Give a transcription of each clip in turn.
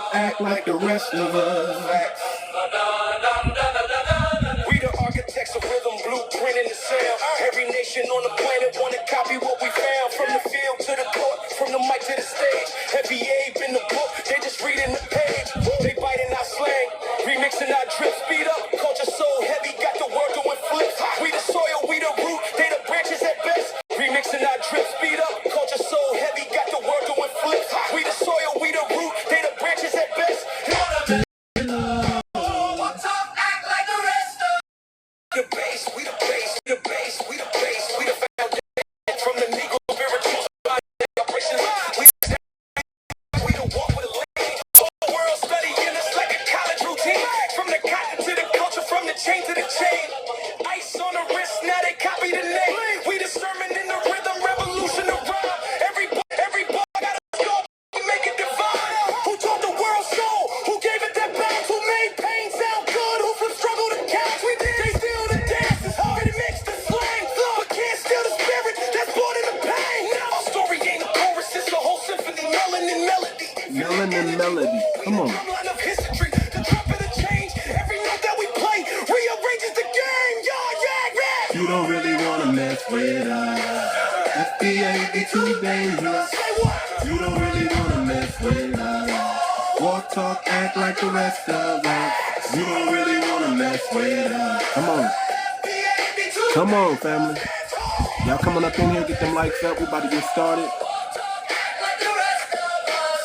talk, act like the rest of us. We the architects of rhythm, blueprint in the sound. Every nation on the planet wanna copy what we found. From the field to the court, from the mic to the stage. FBA in the book, they just reading the page. They biting our slang, remixing our drip, speed up. Culture so heavy, got the world doing flips. We the soil, we the root, they the branches at best. Remixing our drip, speed up. Culture so heavy, got the world doing flips. We the soil, we the root, they the branches at best. The base, we the base, we the base, we the base, we the foundation. From the Negro spiritual operations, we the walk with a lane. Whole world studying us like a college routine. From the cotton to the culture, from the chain to the chain. Ice on the wrist, now they copy the name. We the sermon in the rhythm, revolution of rhyme. Every bar got a scope, we make it divine. Who taught the world soul? Who gave it that bounce? Who made pain sound good? Who from struggle to couch? We did. They steal the dance, it's hard to mix the slang, but can't steal the spirit that's born in the pain. Our story ain't a chorus, it's a whole symphony, melanin melody. Melanin melody, come on. Timeline of history, the trumpet of change. Every note that we play rearranges the game. Yeah. You don't really wanna mess with us. FBA be too dangerous. Say what? You don't really wanna mess with us. Walk, talk, act like the rest of us. You don't really wanna mess with us. Come on. Come on, family. Y'all coming up in here, get them lights up. We about to get started.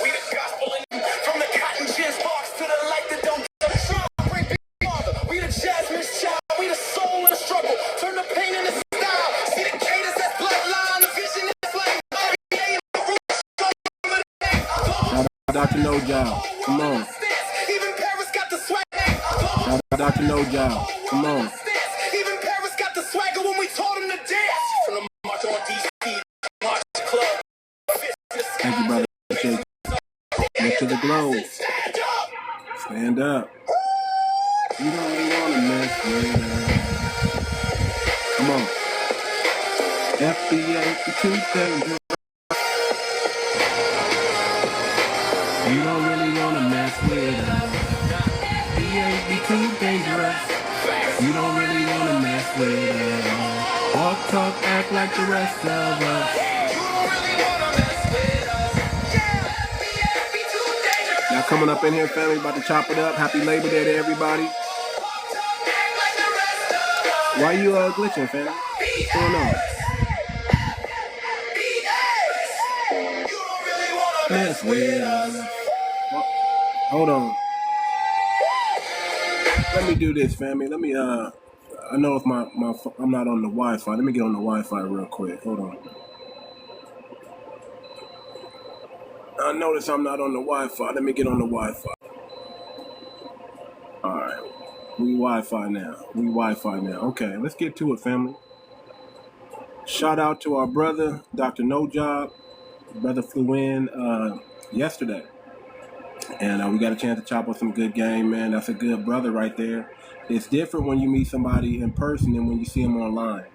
We the gospel from the cotton gin sparks to the light that don't bring big father. We the 𝗔𝗯𝘂 child, we the soul of the struggle. Turn the pain into style. See the cadence, that's bloodline, the vision is flame. Shout out Dr. No Job. Come on. Even Paris got the swag. Shout out Dr. No Job. Come on. Even Paris got the swagger when we taught him to dance. From the march on DC, March Club. Thank you, brother. Appreciate you. Look to the globe. Stand up. You don't really want to mess with us. Come on. FBA for too dangerous. You don't really want to mess with us. FBA be too dangerous. You don't really want to mess with us. Walk, talk, act like the rest of us. Y'all coming up in here, family, about to chop it up. Happy Labor Day to everybody. Why you glitching, fam? What's going on? Mess with us. Hold on. Let me do this, family. Let me I know if I'm not on the Wi-Fi. Let me get on the Wi-Fi real quick. Hold on. I notice I'm not on the Wi-Fi. Let me get on the Wi-Fi. All right. We Wi-Fi now. Okay, let's get to it, family. Shout out to our brother, Dr. No Job. Brother flew in yesterday. And we got a chance to chop up some good game, man. That's a good brother right there. It's different when you meet somebody in person than when you see them online.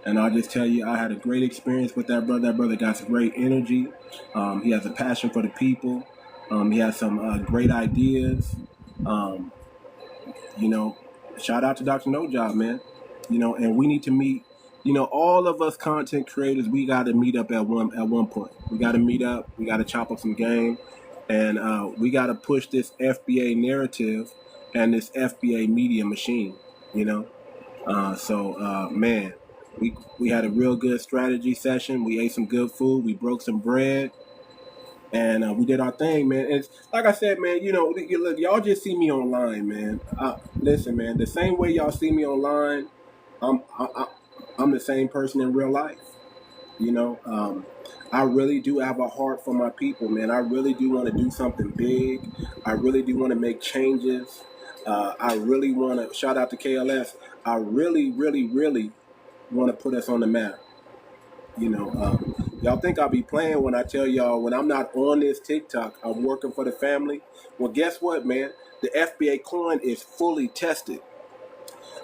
And I'll just tell you, I had a great experience with that brother. That brother got some great energy. He has a passion for the people. He has some great ideas. Shout out to Dr. No Job, man. And we need to meet, all of us content creators, we got to meet up at one point. We got to meet up. We got to chop up some game. And we got to push this FBA narrative and this FBA media machine, man, we had a real good strategy session. We ate some good food. We broke some bread. And we did our thing, man. And like I said, man, look, y'all just see me online, man. Listen, man, the same way y'all see me online, I'm the same person in real life. I really do have a heart for my people, man. I really do want to do something big. I really do want to make changes. I really want to, shout out to KLS, I really, really, really want to put us on the map. Y'all think I'll be playing when I tell y'all when I'm not on this TikTok, I'm working for the family. Well, guess what, man? The FBA coin is fully tested.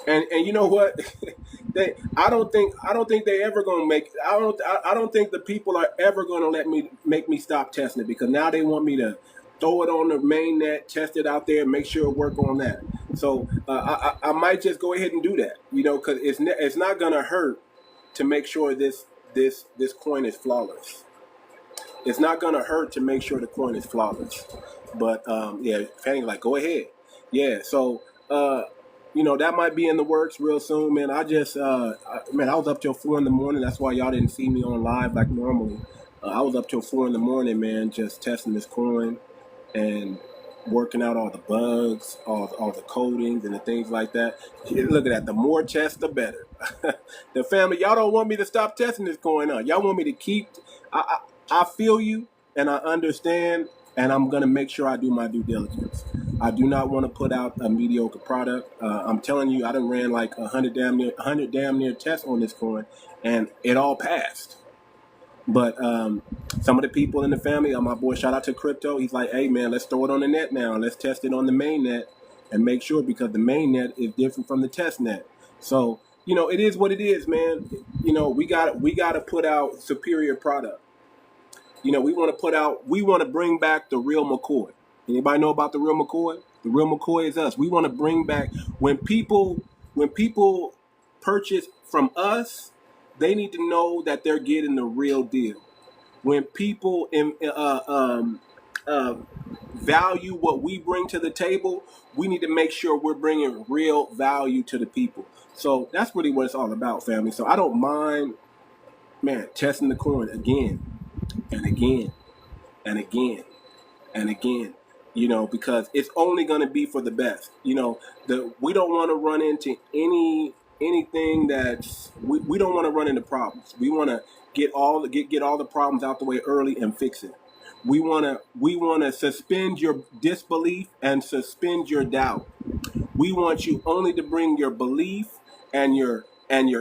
And you know what? I don't think they ever gonna I don't think the people are ever gonna make me stop testing it, because now they want me to throw it on the main net, test it out there, make sure it work on that. So I might just go ahead and do that, because it's not gonna hurt to make sure this coin is flawless. It's not gonna hurt to make sure the coin is flawless. But yeah, Fanny's like, go ahead. Yeah, so that might be in the works real soon, man. I was up till 4 a.m. That's why y'all didn't see me on live like normally. I was up till 4 a.m, man, just testing this coin and working out all the bugs, all the codings and the things like that. Look at that. The more tests, the better. The family, y'all don't want me to stop testing this coin, huh? Y'all want me to keep. I feel you, and I understand, and I'm gonna make sure I do my due diligence. I do not want to put out a mediocre product. I'm telling you, I done ran like 100 damn near tests on this coin, and it all passed. But some of the people in the family, my boy, shout out to Crypto. He's like, hey man, let's throw it on the net now. Let's test it on the main net and make sure, because the main net is different from the test net. So it is what it is, man. We got to put out superior product. We want to bring back the real McCoy. Anybody know about the real McCoy? The real McCoy is us. We want to bring back when people purchase from us, they need to know that they're getting the real deal. When people value what we bring to the table, we need to make sure we're bringing real value to the people. So that's really what it's all about, family. So I don't mind, man, testing the coin again and again and again and again, because it's only going to be for the best. We don't want to run into anything that's we don't want to run into problems. We want to get all the problems out the way early and fix it. We want to suspend your disbelief and suspend your doubt. We want you only to bring your belief and your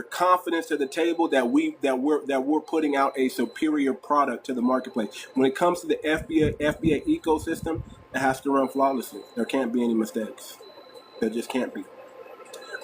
confidence to the table that we're putting out a superior product to the marketplace. When it comes to the FBA ecosystem, it has to run flawlessly. There can't be any mistakes. There just can't be.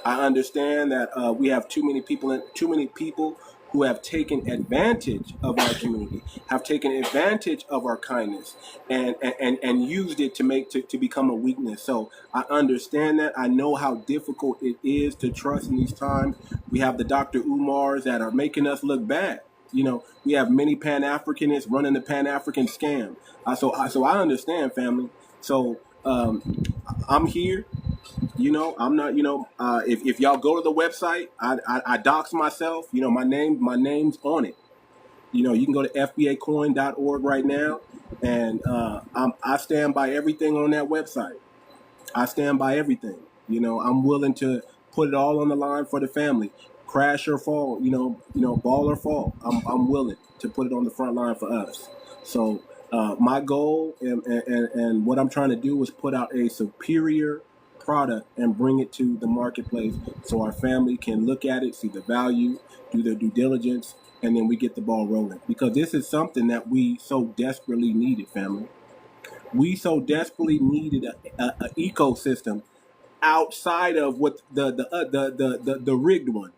I understand that we have too many people who have taken advantage of our community, have taken advantage of our kindness, and used it to become a weakness. So I understand that. I know how difficult it is to trust in these times. We have the Dr. Umars that are making us look bad. We have many Pan-Africanists running the Pan-African scam. So I understand, family. So I'm here. I'm not. If y'all go to the website, I dox myself. My name's on it. You can go to fbacoin.org right now, and I stand by everything on that website. I stand by everything. I'm willing to put it all on the line for the family. Crash or fall, ball or fall. I'm willing to put it on the front line for us. So my goal and what I'm trying to do is put out a superior product and bring it to the marketplace so our family can look at it, see the value, do their due diligence, and then we get the ball rolling. Because this is something that we so desperately needed, family. We so desperately needed an ecosystem outside of what the rigged one.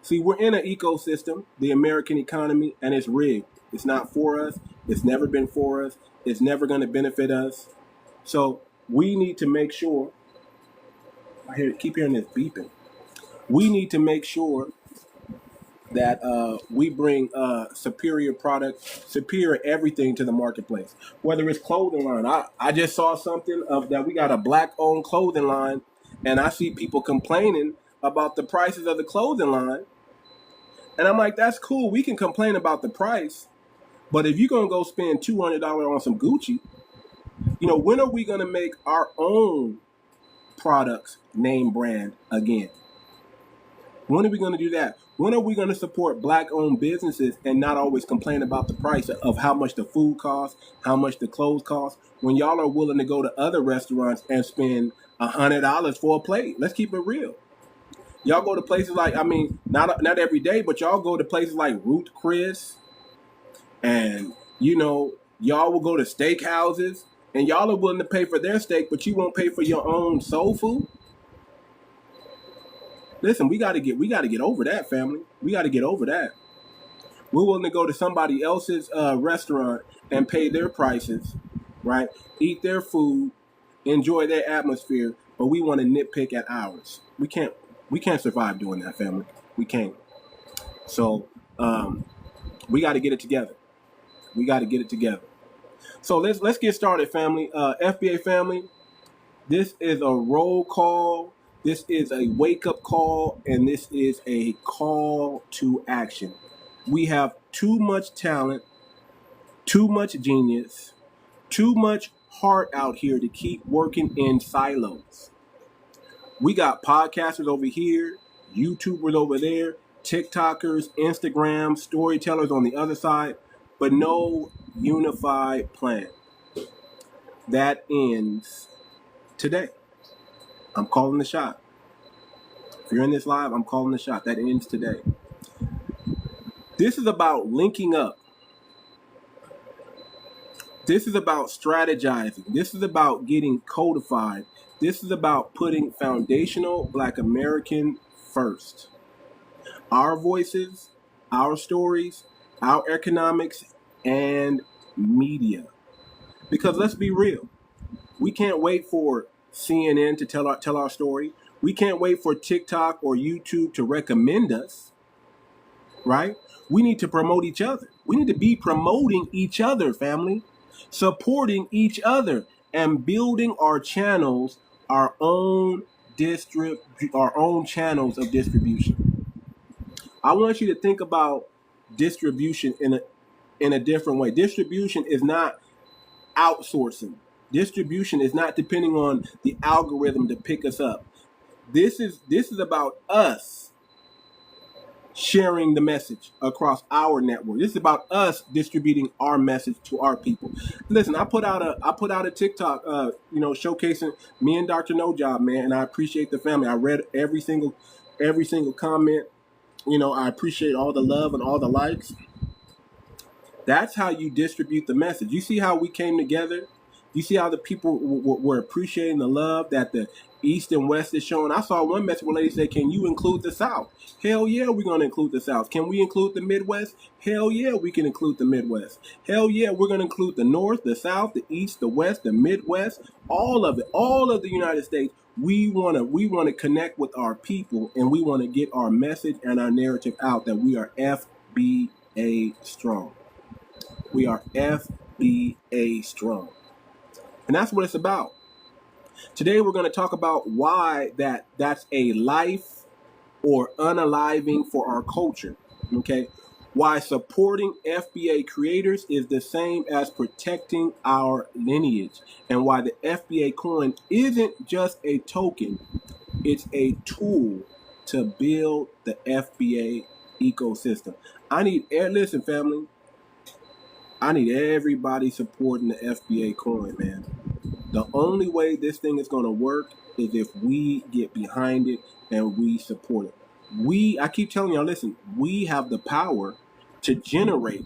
See, we're in an ecosystem, the American economy, and it's rigged. It's not for us. It's never been for us. It's never going to benefit us. So we need to make sure. I keep hearing this beeping. We need to make sure that we bring superior product, superior everything to the marketplace. Whether it's clothing line, I just saw something of that we got a black-owned clothing line, and I see people complaining about the prices of the clothing line, and I'm like, that's cool. We can complain about the price, but if you're gonna go spend $200 on some Gucci, when are we gonna make our own products name brand again? When are we going to do that? When are we going to support black-owned businesses and not always complain about the price of how much the food costs, how much the clothes cost, when y'all are willing to go to other restaurants and spend $100 for a plate? Let's keep it real. Y'all go to places like, not every day, but y'all go to places like Ruth Chris, and y'all will go to steakhouses, and y'all are willing to pay for their steak, but you won't pay for your own soul food. Listen, we got to get over that, family. We got to get over that. We're willing to go to somebody else's restaurant and pay their prices, right? Eat their food, enjoy their atmosphere, but we want to nitpick at ours. We can't survive doing that, family. We can't. So we got to get it together. We got to get it together. So let's get started, family. FBA family, this is a roll call. This is a wake-up call, and this is a call to action. We have too much talent, too much genius, too much heart out here to keep working in silos. We got podcasters over here, YouTubers over there, TikTokers, Instagram, storytellers on the other side, but no unified plan. That ends today. I'm calling the shot. If you're in this live, I'm calling the shot. That ends today. This is about linking up. This is about strategizing. This is about getting codified. This is about putting foundational Black American first. Our voices, our stories, our economics, and media. Because let's be real. We can't wait for CNN to tell our story. We can't wait for TikTok or YouTube to recommend us, right? We need to promote each other. We need to be promoting each other, family, supporting each other, and building our channels, our own channels of distribution. I want you to think about distribution in a different way. Distribution is not outsourcing. Distribution is not depending on the algorithm to pick us up. This is about us sharing the message across our network. This is about us distributing our message to our people. Listen, I put out a TikTok, showcasing me and Dr. No Job, man, and I appreciate the family. I read every single comment. I appreciate all the love and all the likes. That's how you distribute the message. You see how we came together? You see how the people were appreciating the love that the East and West is showing? I saw one message where lady say, can you include the South? Hell yeah, we're going to include the South. Can we include the Midwest? Hell yeah, we can include the Midwest. Hell yeah, we're going to include the North, the South, the East, the West, the Midwest, all of it, all of the United States. We want to connect with our people, and we want to get our message and our narrative out that we are FBA strong. We are FBA strong. And that's what it's about. Today we're going to talk about why that's a life or unaliving for our culture. Okay? Why supporting FBA creators is the same as protecting our lineage. And why the FBA coin isn't just a token, it's a tool to build the FBA ecosystem. Listen, family, I need everybody supporting the FBA coin, man. The only way this thing is going to work is if we get behind it and we support it. I keep telling y'all, listen, we have the power to generate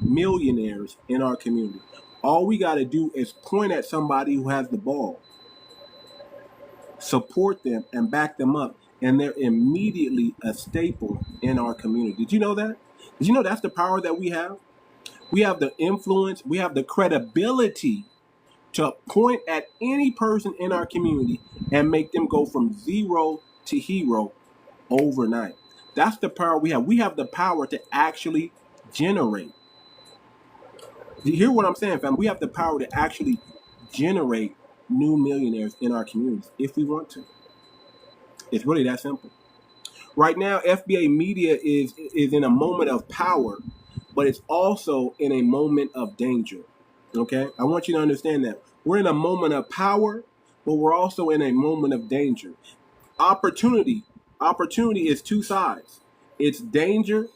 millionaires in our community. All we got to do is point at somebody who has the ball, support them, and back them up, and they're immediately a staple in our community. Did you know that? Did you know that's the power that we have? We have the influence, we have the credibility to point at any person in our community and make them go from zero to hero overnight. That's the power we have. We have the power to actually generate. You hear what I'm saying, fam? We have the power to actually generate new millionaires in our communities if we want to. It's really that simple. Right now, FBA Media is in a moment of power, but it's also in a moment of danger. Okay? I want you to understand that. We're in a moment of power, but we're also in a moment of danger. Opportunity is two sides. It's danger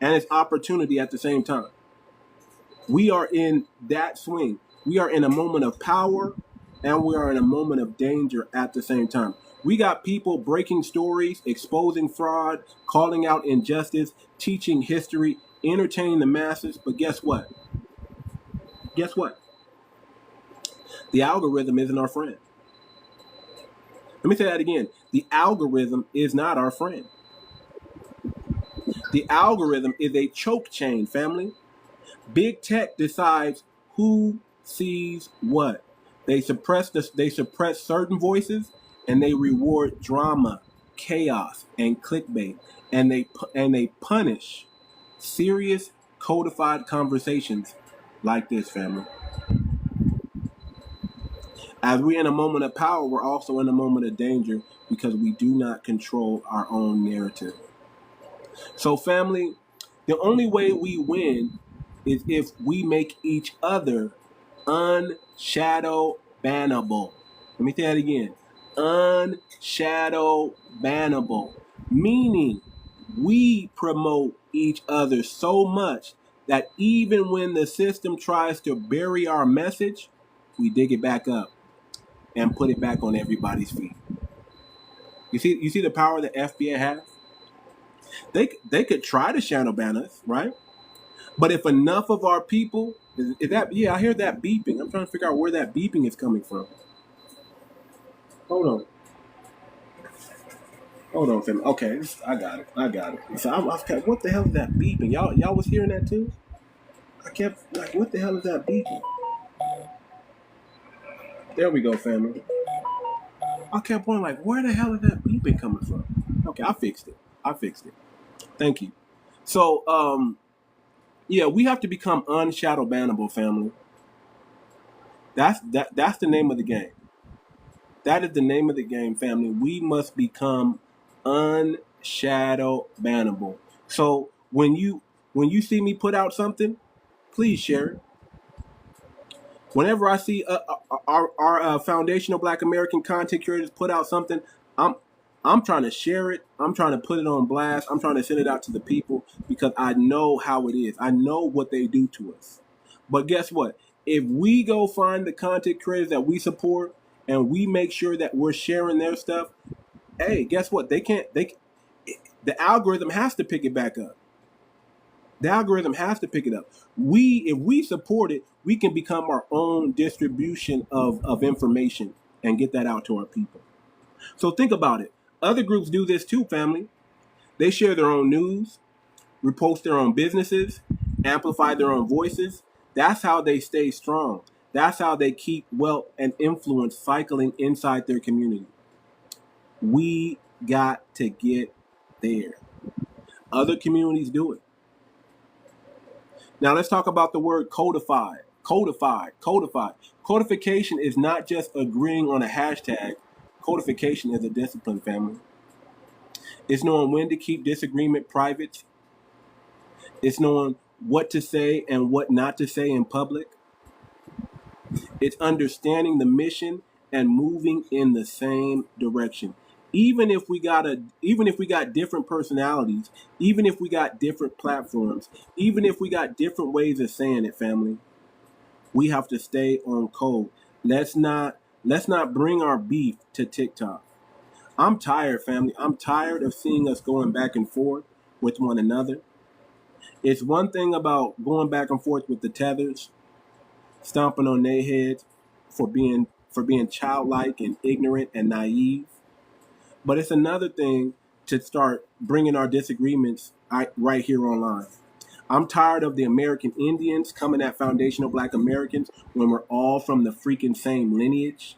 and it's opportunity at the same time. We are in that swing. We are in a moment of power and we are in a moment of danger at the same time. We got people breaking stories, exposing fraud, calling out injustice, teaching history, entertaining the masses. But guess what? Guess what? The algorithm isn't our friend. Let me say that again. The algorithm is not our friend. The algorithm is a choke chain, family. Big tech decides who sees what? They suppress certain voices, and they reward drama, chaos, and clickbait, and they punish serious codified conversations like this, family. As we're in a moment of power, we're also in a moment of danger because we do not control our own narrative. So, family, the only way we win is if we make each other unshadow bannable. Let me say that again. Unshadow bannable. Meaning, we promote each other so much that even when the system tries to bury our message, we dig it back up and put it back on everybody's feet. You see the power that FBA has? They could try to shadow ban us, right? But if enough of our people, is that, yeah, I hear that beeping. I'm trying to figure out where that beeping is coming from. Hold on, fam. Okay, I got it. So I was kept, what the hell is that beeping? Y'all was hearing that too? I kept like, what the hell is that beeping? There we go, family. I kept wondering, like, where the hell is that beeping coming from? Okay, I fixed it. Thank you. So, yeah, we have to become unshadow bannable, family. That's the name of the game. That is the name of the game, family. We must become unshadow bannable. So when you see me put out something, please share it. Whenever I see our foundational Black American content creators put out something, I'm trying to share it. I'm trying to put it on blast. I'm trying to send it out to the people because I know how it is. I know what they do to us. But guess what? If we go find the content creators that we support and we make sure that we're sharing their stuff, hey, guess what? The algorithm has to pick it back up. The algorithm has to pick it up. If we support it, we can become our own distribution of information and get that out to our people. So think about it. Other groups do this too, family. They share their own news, repost their own businesses, amplify their own voices. That's how they stay strong. That's how they keep wealth and influence cycling inside their community. We got to get there. Other communities do it. Now let's talk about the word codified. Codification is not just agreeing on a hashtag. Codification is a discipline, family. It's knowing when to keep disagreement private. It's knowing what to say and what not to say in public. It's understanding the mission and moving in the same direction. Even if we got different personalities, even if we got different platforms, even if we got different ways of saying it, family, we have to stay on code. Let's not bring our beef to TikTok. I'm tired, family. I'm tired of seeing us going back and forth with one another. It's one thing about going back and forth with the tethers, stomping on their heads for being childlike and ignorant and naive. But it's another thing to start bringing our disagreements right here online. I'm tired of the American Indians coming at foundational Black Americans when we're all from the freaking same lineage.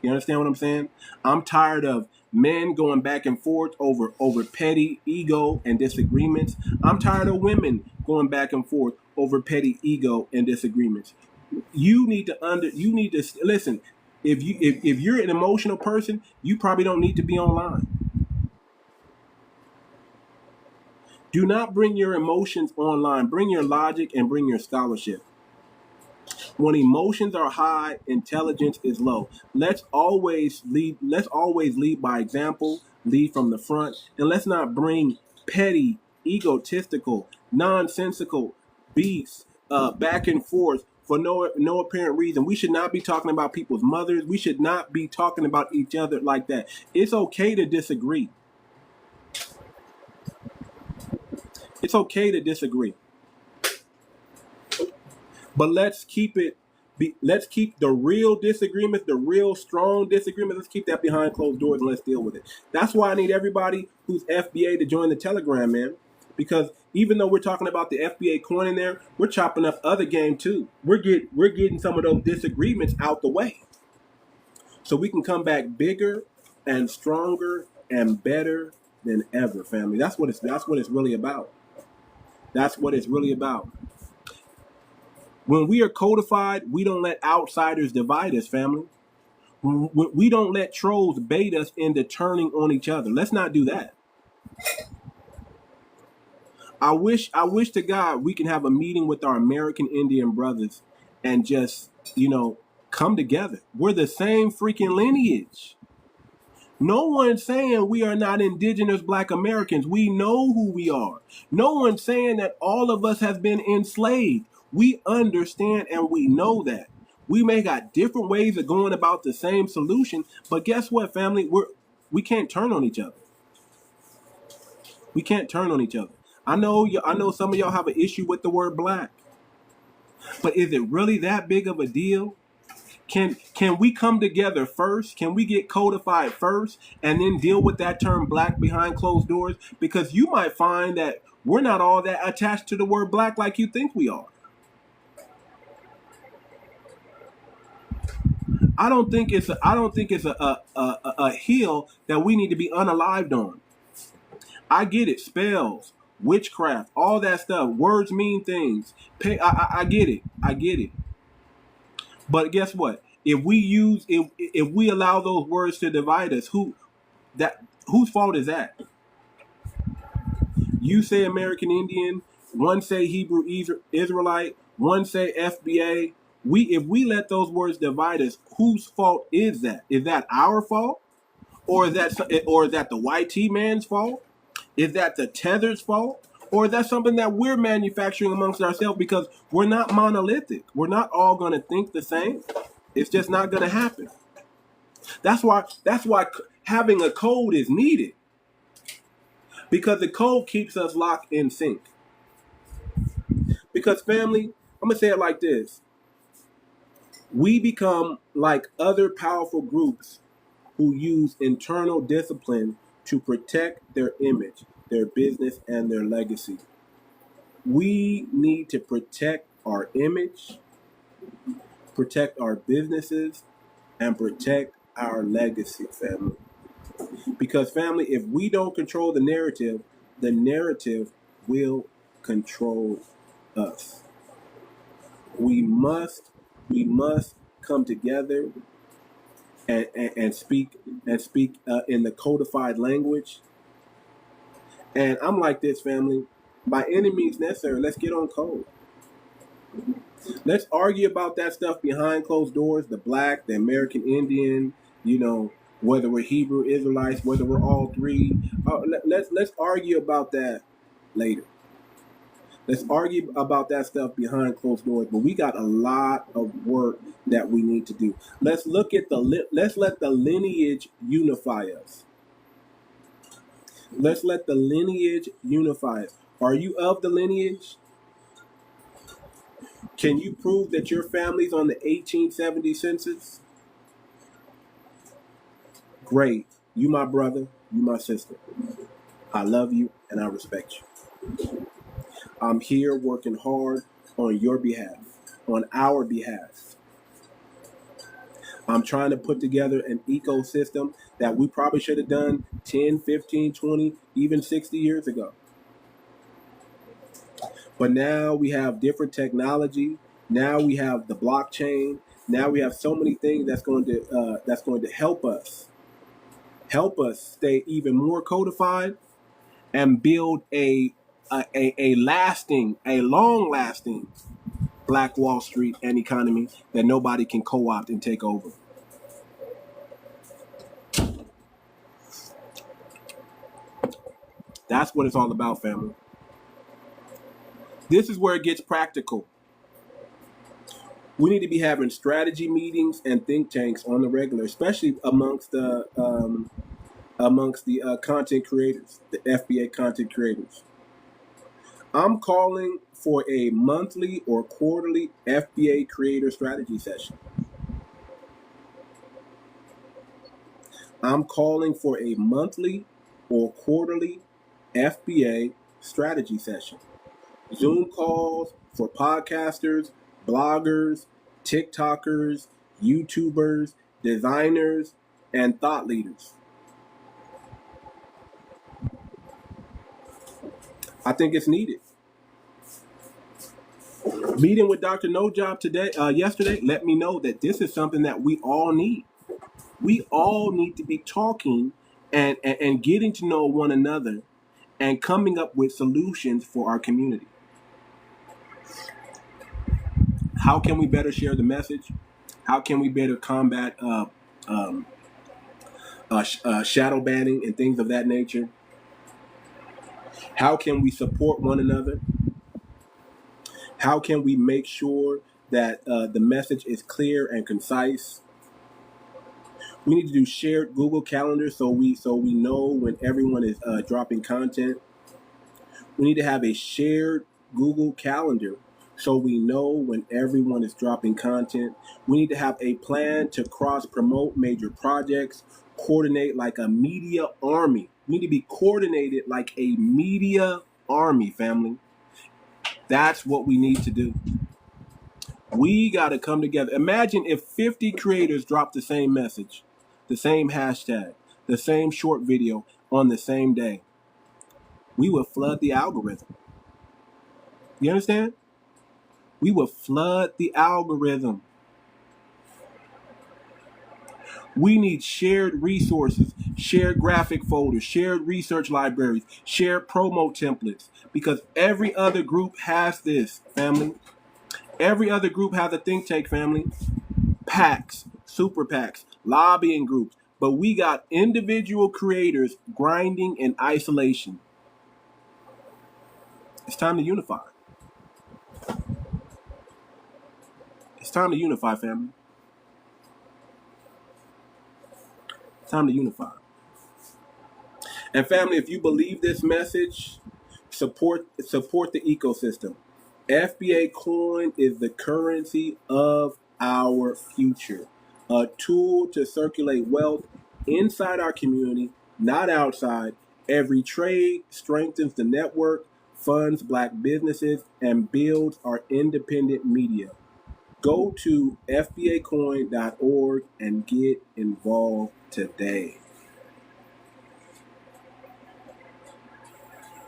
You understand what I'm saying? I'm tired of men going back and forth over petty ego and disagreements. I'm tired of women going back and forth over petty ego and disagreements. You need to listen. If you're an emotional person, you probably don't need to be online. Do not bring your emotions online. Bring your logic and bring your scholarship. When emotions are high, intelligence is low. Let's always lead by example, lead from the front, and let's not bring petty, egotistical, nonsensical beefs back and forth for no apparent reason. We should not be talking about people's mothers. We should not be talking about each other like that. It's okay to disagree. It's okay to disagree. But let's keep the real disagreements, the real strong disagreements, let's keep that behind closed doors and let's deal with it. That's why I need everybody who's FBA to join the Telegram, man. Because even though we're talking about the FBA coin in there, we're chopping up other game too. We're getting some of those disagreements out the way, so we can come back bigger and stronger and better than ever, family. That's what it's really about. That's what it's really about. When we are codified, we don't let outsiders divide us, family. We don't let trolls bait us into turning on each other. Let's not do that. I wish to God we can have a meeting with our American Indian brothers and just, come together. We're the same freaking lineage. No one's saying we are not indigenous Black Americans. We know who we are. No one's saying that all of us have been enslaved. We understand and we know that. We may got different ways of going about the same solution, but guess what, family? We can't turn on each other. We can't turn on each other. I know some of y'all have an issue with the word Black, but is it really that big of a deal? Can we come together first? Can we get codified first and then deal with that term Black behind closed doors? Because you might find that we're not all that attached to the word Black like you think we are. I don't think it's a hill that we need to be unalived on. I get it, spells, witchcraft, all that stuff. Words mean things. I get it. But guess what? If we allow those words to divide us, whose fault is that? You say American Indian, one say Hebrew Israelite, one say FBA. If we let those words divide us, whose fault is that? Is that our fault, or is that the YT man's fault? Is that the Tether's fault? Or is that something that we're manufacturing amongst ourselves because we're not monolithic? We're not all going to think the same. It's just not going to happen. That's why having a code is needed. Because the code keeps us locked in sync. Because family, I'm going to say it like this. We become like other powerful groups who use internal discipline to protect their image, their business, and their legacy. We need to protect our image, protect our businesses, and protect our legacy, family. Because, family, if we don't control the narrative will control us. We must come together and speak in the codified language. And I'm like this, family. By any means necessary, let's get on code. Let's argue about that stuff behind closed doors, the Black, the American Indian, whether we're Hebrew Israelites, whether we're all three. Let's argue about that later. Let's argue about that stuff behind closed doors. But we got a lot of work that we need to do. Let's let the lineage unify us. Let's let the lineage unify us. Are you of the lineage? Can you prove that your family's on the 1870 census? Great. You my brother, you my sister. I love you and I respect you. I'm here working hard on your behalf, on our behalf. I'm trying to put together an ecosystem that we probably should have done 10, 15, 20, even 60 years ago. But now we have different technology. Now we have the blockchain. Now we have so many things that's going to help us stay even more codified and build a long-lasting Black Wall Street and economy that nobody can co-opt and take over. That's what it's all about, family. This is where it gets practical. We need to be having strategy meetings and think tanks on the regular, especially amongst the content creators, the FBA content creators. I'm calling for a monthly or quarterly FBA creator strategy session. I'm calling for a monthly or quarterly FBA strategy session. Zoom calls for podcasters, bloggers, TikTokers, YouTubers, designers, and thought leaders. I think it's needed. Meeting with Dr. No Job yesterday, let me know that this is something that we all need. We all need to be talking and getting to know one another and coming up with solutions for our community. How can we better share the message? How can we better combat shadow banning and things of that nature? How can we support one another? How can we make sure that the message is clear and concise? We need to do shared Google Calendar so we know when everyone is dropping content. We need to have a shared Google Calendar so we know when everyone is dropping content. We need to have a plan to cross-promote major projects, coordinate like a media army. We need to be coordinated like a media army, family. That's what we need to do. We got to come together. Imagine if 50 creators dropped the same message, the same hashtag, the same short video on the same day. We would flood the algorithm. You understand? We would flood the algorithm. We need shared resources, shared graphic folders, shared research libraries, shared promo templates, because every other group has this, family. Every other group has a think tank, family. PACs, super PACs, lobbying groups, but we got individual creators grinding in isolation. It's time to unify. It's time to unify, family. It's time to unify. And family, if you believe this message, support the ecosystem. FBA coin is the currency of our future. A tool to circulate wealth inside our community, not outside. Every trade strengthens the network, funds Black businesses, and builds our independent media. Go to fbacoin.org and get involved today.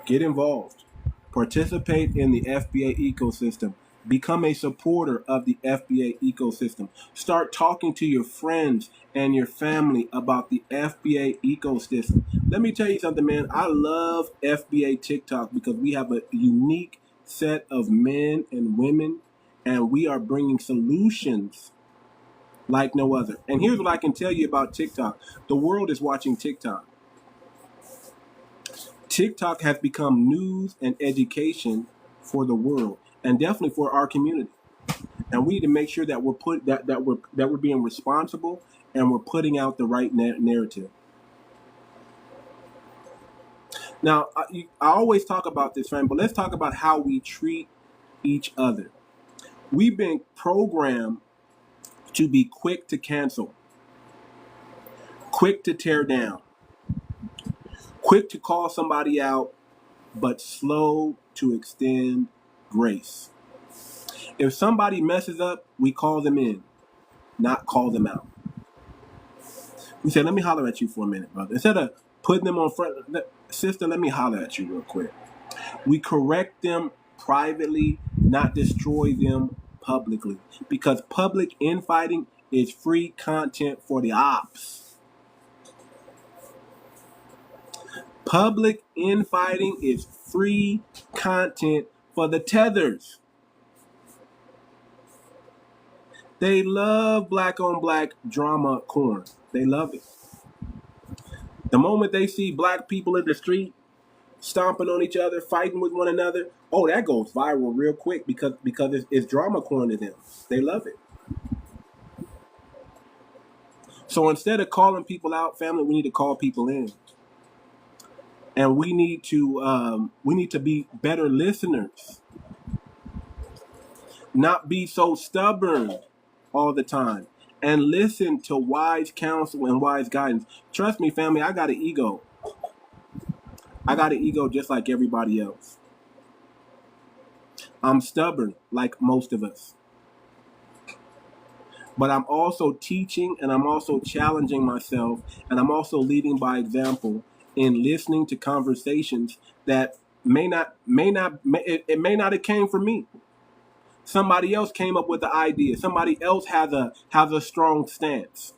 Get involved. Participate in the FBA ecosystem. Become a supporter of the FBA ecosystem. Start talking to your friends and your family about the FBA ecosystem. Let me tell you something, man. I love FBA TikTok because we have a unique set of men and women, and we are bringing solutions like no other. And here's what I can tell you about TikTok. The world is watching TikTok. TikTok has become news and education for the world, and definitely for our community. And we need to make sure that we're being responsible and we're putting out the right narrative. Now, I always talk about this, friend, but let's talk about how we treat each other. We've been programmed to be quick to cancel, quick to tear down, quick to call somebody out, but slow to extend grace. If somebody messes up, we call them in, not call them out. We say, let me holler at you for a minute, brother. Instead of putting them on front, sister, let me holler at you real quick. We correct them privately, not destroy them publicly. Because public infighting is free content for the ops. Public infighting is free content for the tethers. They love black on black drama corn. They love it. The moment they see black people in the street stomping on each other, fighting with one another, oh, that goes viral real quick because it's drama corn to them. They love it. So instead of calling people out, family, we need to call people in. And we need to be better listeners. Not be so stubborn all the time. And listen to wise counsel and wise guidance. Trust me, family, I got an ego. I got an ego just like everybody else. I'm stubborn like most of us. But I'm also teaching, and I'm also challenging myself, and I'm also leading by example in listening to conversations that it may not have came from me. Somebody else came up with the idea. Somebody else has a strong stance.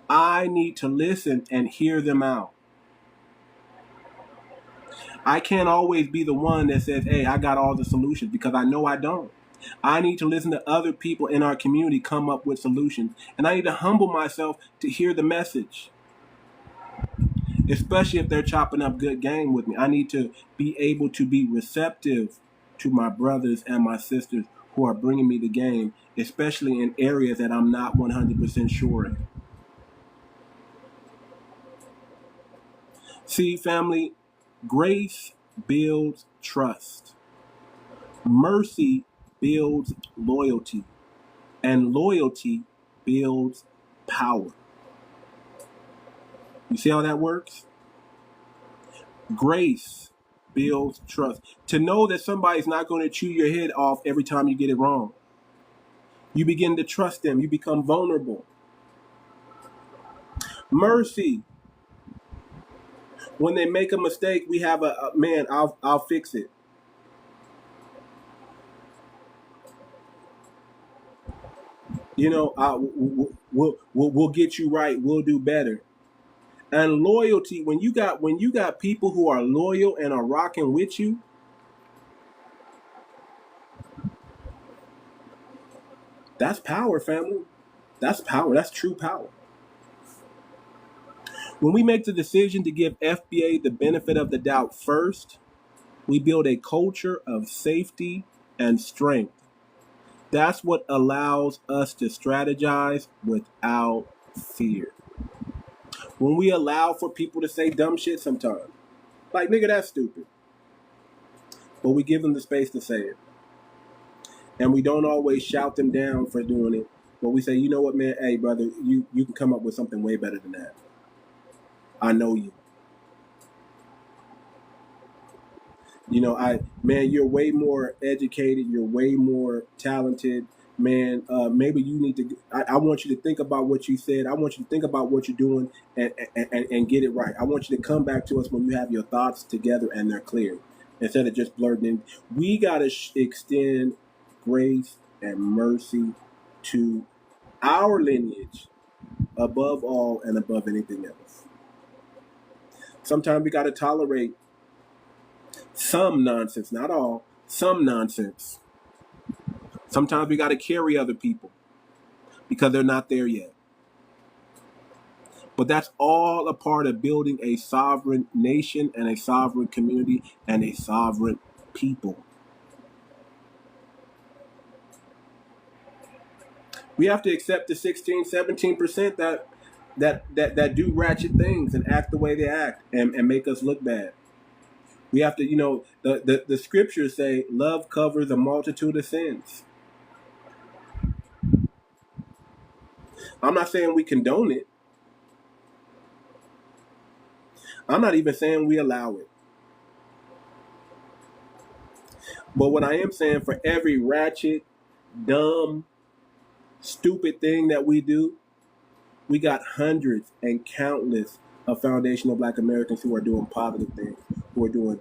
I need to listen and hear them out. I can't always be the one that says, hey, I got all the solutions, because I know I don't. I need to listen to other people in our community come up with solutions. And I need to humble myself to hear the message, especially if they're chopping up good game with me. I need to be able to be receptive to my brothers and my sisters who are bringing me the game, especially in areas that I'm not 100% sure in. See, family, grace builds trust. Mercy builds loyalty. And loyalty builds power. You see how that works? Grace builds trust. To know that somebody's not going to chew your head off every time you get it wrong. You begin to trust them. You become vulnerable. Mercy. When they make a mistake, we have a man, I'll fix it. You know, we'll get you right. We'll do better. And loyalty, when you got people who are loyal and are rocking with you, that's power, family. That's power. That's true power. When we make the decision to give FBA the benefit of the doubt first, we build a culture of safety and strength. That's what allows us to strategize without fear. When we allow for people to say dumb shit sometimes, like, nigga, that's stupid. But we give them the space to say it. And we don't always shout them down for doing it. But we say, you know what, man, hey, brother, you can come up with something way better than that. I know you. You know, man, you're way more educated. You're way more talented. Man, maybe you need to, I want you to think about what you said. I want you to think about what you're doing and get it right. I want you to come back to us when you have your thoughts together and they're clear, instead of just blurting in. We got to extend grace and mercy to our lineage above all and above anything else. Sometimes we got to tolerate some nonsense, not all, some nonsense. Sometimes we got to carry other people because they're not there yet. But that's all a part of building a sovereign nation and a sovereign community and a sovereign people. We have to accept the 16, 17% that do ratchet things and act the way they act and make us look bad. We have to, you know, the scriptures say love covers a multitude of sins. I'm not saying we condone it. I'm not even saying we allow it. But what I am saying, for every ratchet, dumb, stupid thing that we do, we got hundreds and countless of foundational Black Americans who are doing positive things, who are doing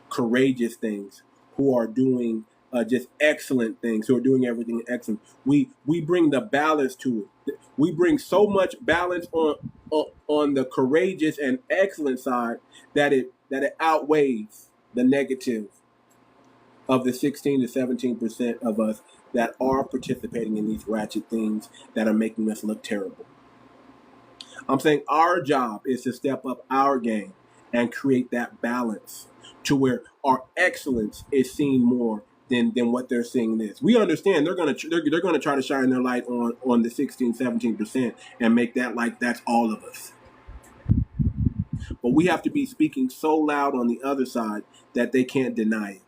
courageous things, who are doing just excellent things, who are doing everything excellent. We bring the balance to it. We bring so much balance on the courageous and excellent side that it outweighs the negative of the 16 to 17% of us that are participating in these ratchet things that are making us look terrible. I'm saying our job is to step up our game and create that balance to where our excellence is seen more than what they're seeing this. We understand they're gonna try to shine their light on the 16, 17% and make that like that's all of us. But we have to be speaking so loud on the other side that they can't deny it.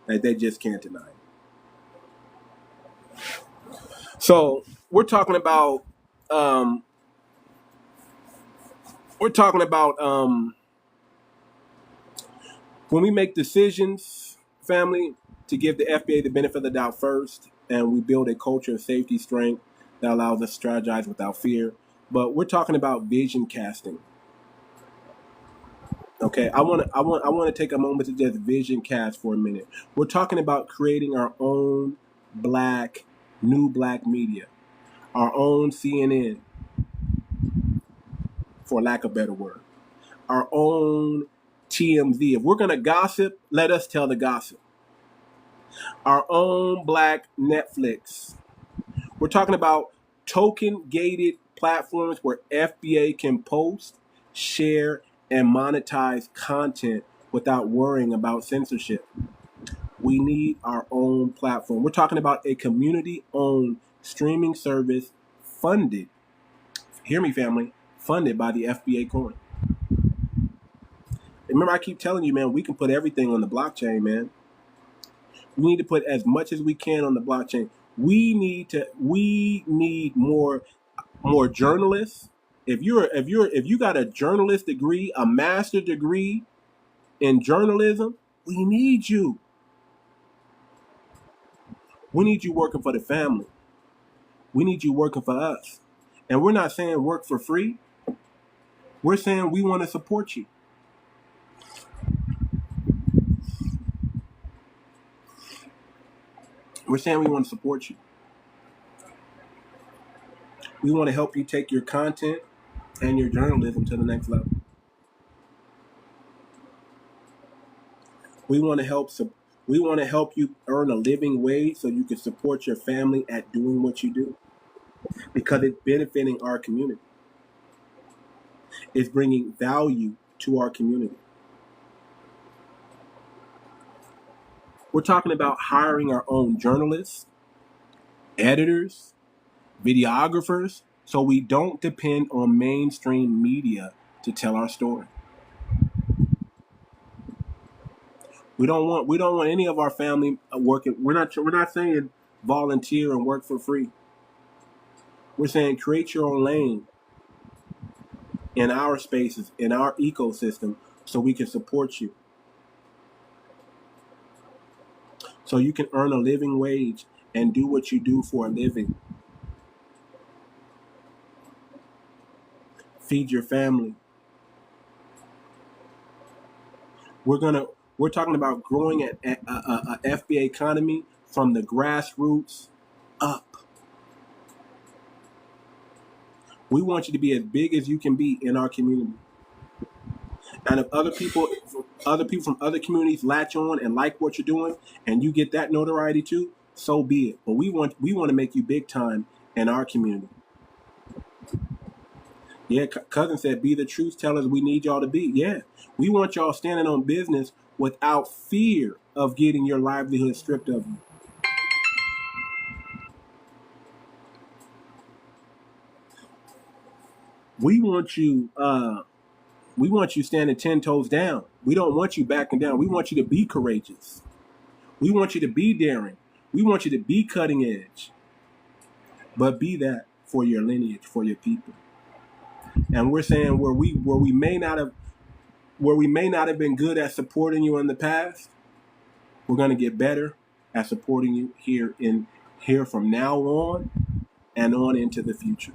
That they just can't deny it. So we're talking about When we make decisions, family, to give the FBA the benefit of the doubt first, and we build a culture of safety strength that allows us to strategize without fear. But we're talking about vision casting. Okay, I want to take a moment to just vision cast for a minute. We're talking about creating our own new black media, our own CNN, for lack of a better word, our own TMZ. If we're gonna gossip, let us tell the gossip. Our own black Netflix. We're talking about token gated platforms where FBA can post, share, and monetize content without worrying about censorship. We need our own platform. We're talking about a community-owned streaming service funded, hear me family, funded by the FBA coin. Remember, I keep telling you, man, we can put everything on the blockchain, man. We need to put as much as we can on the blockchain. We need more journalists. If you got a journalist degree, a master's degree in journalism, we need you. We need you working for the family. We need you working for us. And we're not saying work for free. We're saying we want to support you. We're saying we want to support you. We want to help you take your content and your journalism to the next level. We want to help you earn a living wage so you can support your family at doing what you do, because it's benefiting our community. It's bringing value to our community. We're talking about hiring our own journalists, editors, videographers, so we don't depend on mainstream media to tell our story. We don't want any of our family working. We're not saying volunteer and work for free. We're saying create your own lane in our spaces, in our ecosystem, so we can support you. So you can earn a living wage and do what you do for a living. Feed your family. We're talking about growing a FBA economy from the grassroots up. We want you to be as big as you can be in our community. And if other people from other communities latch on and like what you're doing, and you get that notoriety too, so be it. But we want to make you big time in our community. Yeah, cousin said, be the truth tellers we need y'all to be. Yeah, we want y'all standing on business without fear of getting your livelihood stripped of you. We want you standing 10 toes down. We don't want you backing down. We want you to be courageous. We want you to be daring. We want you to be cutting edge. But be that for your lineage, for your people. And we're saying where we may not have been good at supporting you in the past, we're going to get better at supporting you here from now on and on into the future.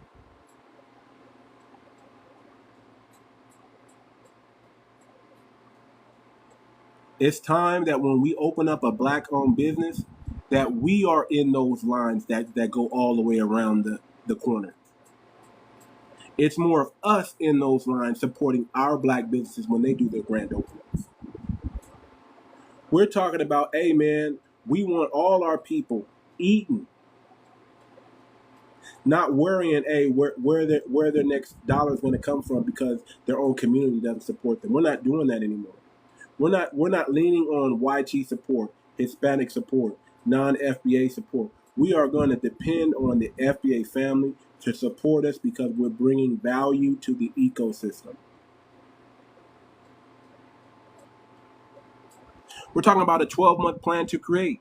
It's time that when we open up a black-owned business, that we are in those lines that go all the way around the corner. It's more of us in those lines supporting our black businesses when they do their grand openings. We're talking about, hey man, we want all our people eating, not worrying, hey, where their next dollar is going to come from because their own community doesn't support them. We're not doing that anymore. We're not leaning on YT support, Hispanic support, non-FBA support. We are going to depend on the FBA family to support us because we're bringing value to the ecosystem. We're talking about a 12-month plan to create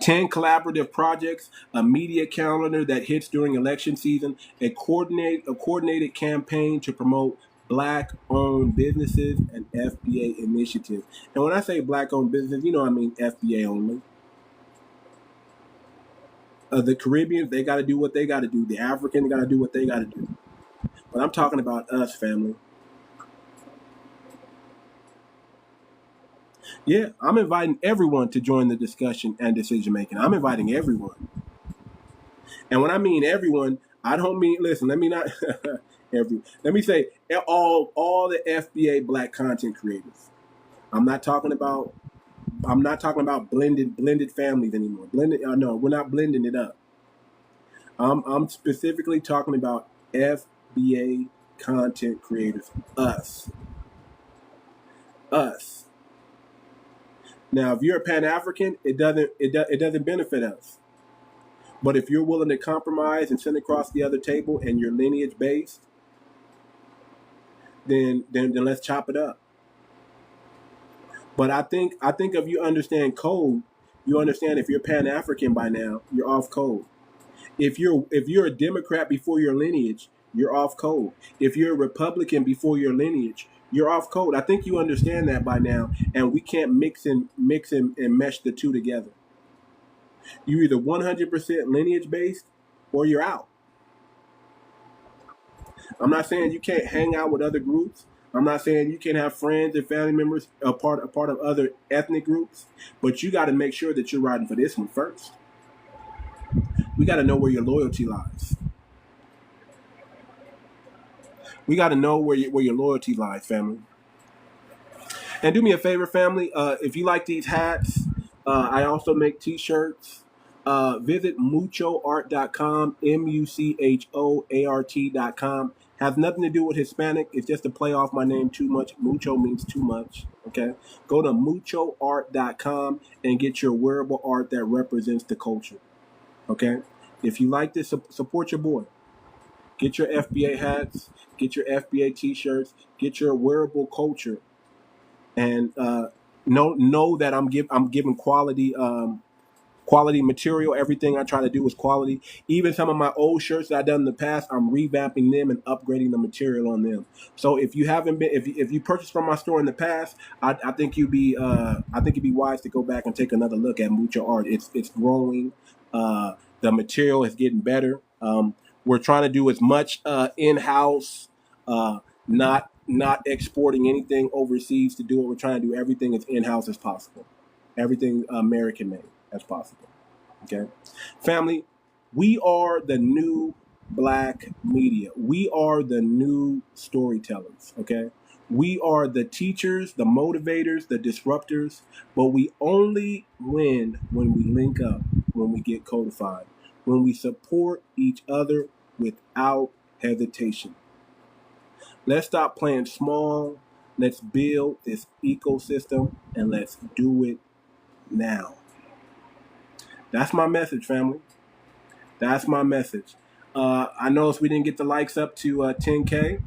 10 collaborative projects, a media calendar that hits during election season, a coordinated campaign to promote Black-owned businesses and FBA initiatives. And when I say Black-owned businesses, you know I mean FBA only. The Caribbeans, they got to do what they got to do. The Africans got to do what they got to do. But I'm talking about us, family. Yeah, I'm inviting everyone to join the discussion and decision making. I'm inviting everyone. And when I mean everyone, I don't mean, listen, let me not let me say all the FBA Black content creators. I'm not talking about blended families anymore. No, we're not blending it up. I'm specifically talking about FBA content creators. Us. Now, if you're a Pan-African, it doesn't benefit us. But if you're willing to compromise and sit across the other table and you're lineage based, then let's chop it up. But I think if you understand code, you understand if you're Pan-African by now, you're off code. If you're a Democrat before your lineage, you're off code. If you're a Republican before your lineage, you're off code. I think you understand that by now, and we can't mix and mesh the two together. You're either 100% lineage based or you're out. I'm not saying you can't hang out with other groups. I'm not saying you can't have friends and family members a part of other ethnic groups, but you got to make sure that you're riding for this one first. We got to know where your loyalty lies. We got to know where your loyalty lies, family. And do me a favor, family. If you like these hats, I also make T-shirts. Visit muchoart.com, muchoart.com. Has nothing to do with Hispanic. It's just a play off my name, Too Much. Mucho means too much. Okay. Go to muchoart.com and get your wearable art that represents the culture. Okay. If you like this, support your boy. Get your FBA hats. Get your FBA T-shirts. Get your wearable culture. And know that I'm giving quality material. Everything I try to do is quality. Even some of my old shirts that I've done in the past, I'm revamping them and upgrading the material on them. So if you haven't been, if you purchased from my store in the past, I think you'd be wise to go back and take another look at Mucho Art. It's growing. The material is getting better. We're trying to do as much in-house, not exporting anything overseas to do it. We're trying to do everything as in-house as possible. Everything American made as possible. Okay. Family, we are the new Black media. We are the new storytellers. Okay. We are the teachers, the motivators, the disruptors, but we only win when we link up, when we get codified, when we support each other without hesitation. Let's stop playing small. Let's build this ecosystem and let's do it now. That's my message, family. That's my message. I noticed we didn't get the likes up to 10K,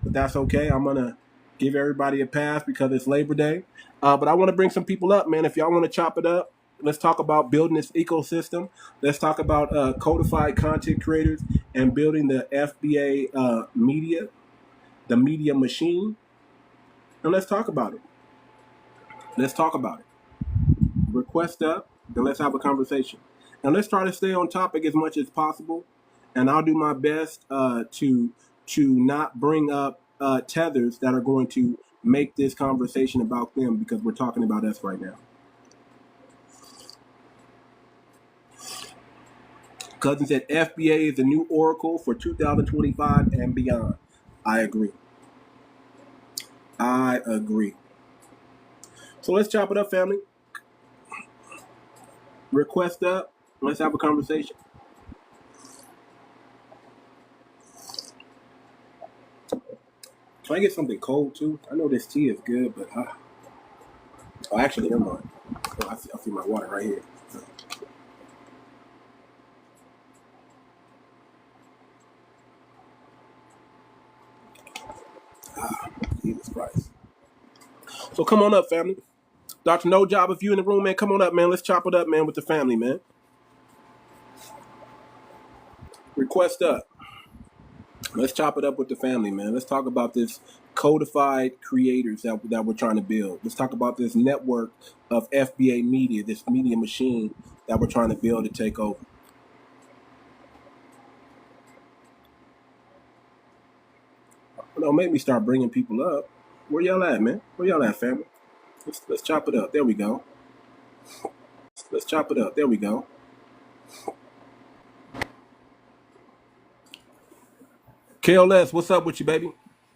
but that's okay. I'm going to give everybody a pass because it's Labor Day. But I want to bring some people up, man. If y'all want to chop it up, let's talk about building this ecosystem. Let's talk about codified content creators and building the FBA media, the media machine. And let's talk about it. Let's talk about it. Request up, then let's have a conversation. And let's try to stay on topic as much as possible. And I'll do my best to not bring up tethers that are going to make this conversation about them, because we're talking about us right now. Cousin said FBA is the new oracle for 2025 and beyond. I agree. So let's chop it up, family. Request up. Let's have a conversation. Can I get something cold too? I know this tea is good, but oh, actually, never mind. Oh, I see my water right here. Jesus Christ. So come on up, family. Dr. No Job, if you in the room, man, come on up, man. Let's chop it up, man, with the family, man. Request up. Let's chop it up with the family, man. Let's talk about this codified creators that we're trying to build. Let's talk about this network of FBA media, this media machine that we're trying to build to take over. Don't make me start bringing people up. Where y'all at, man? Where y'all at, family? Let's chop it up. There we go. Let's chop it up. There we go. KLS, what's up with you, baby?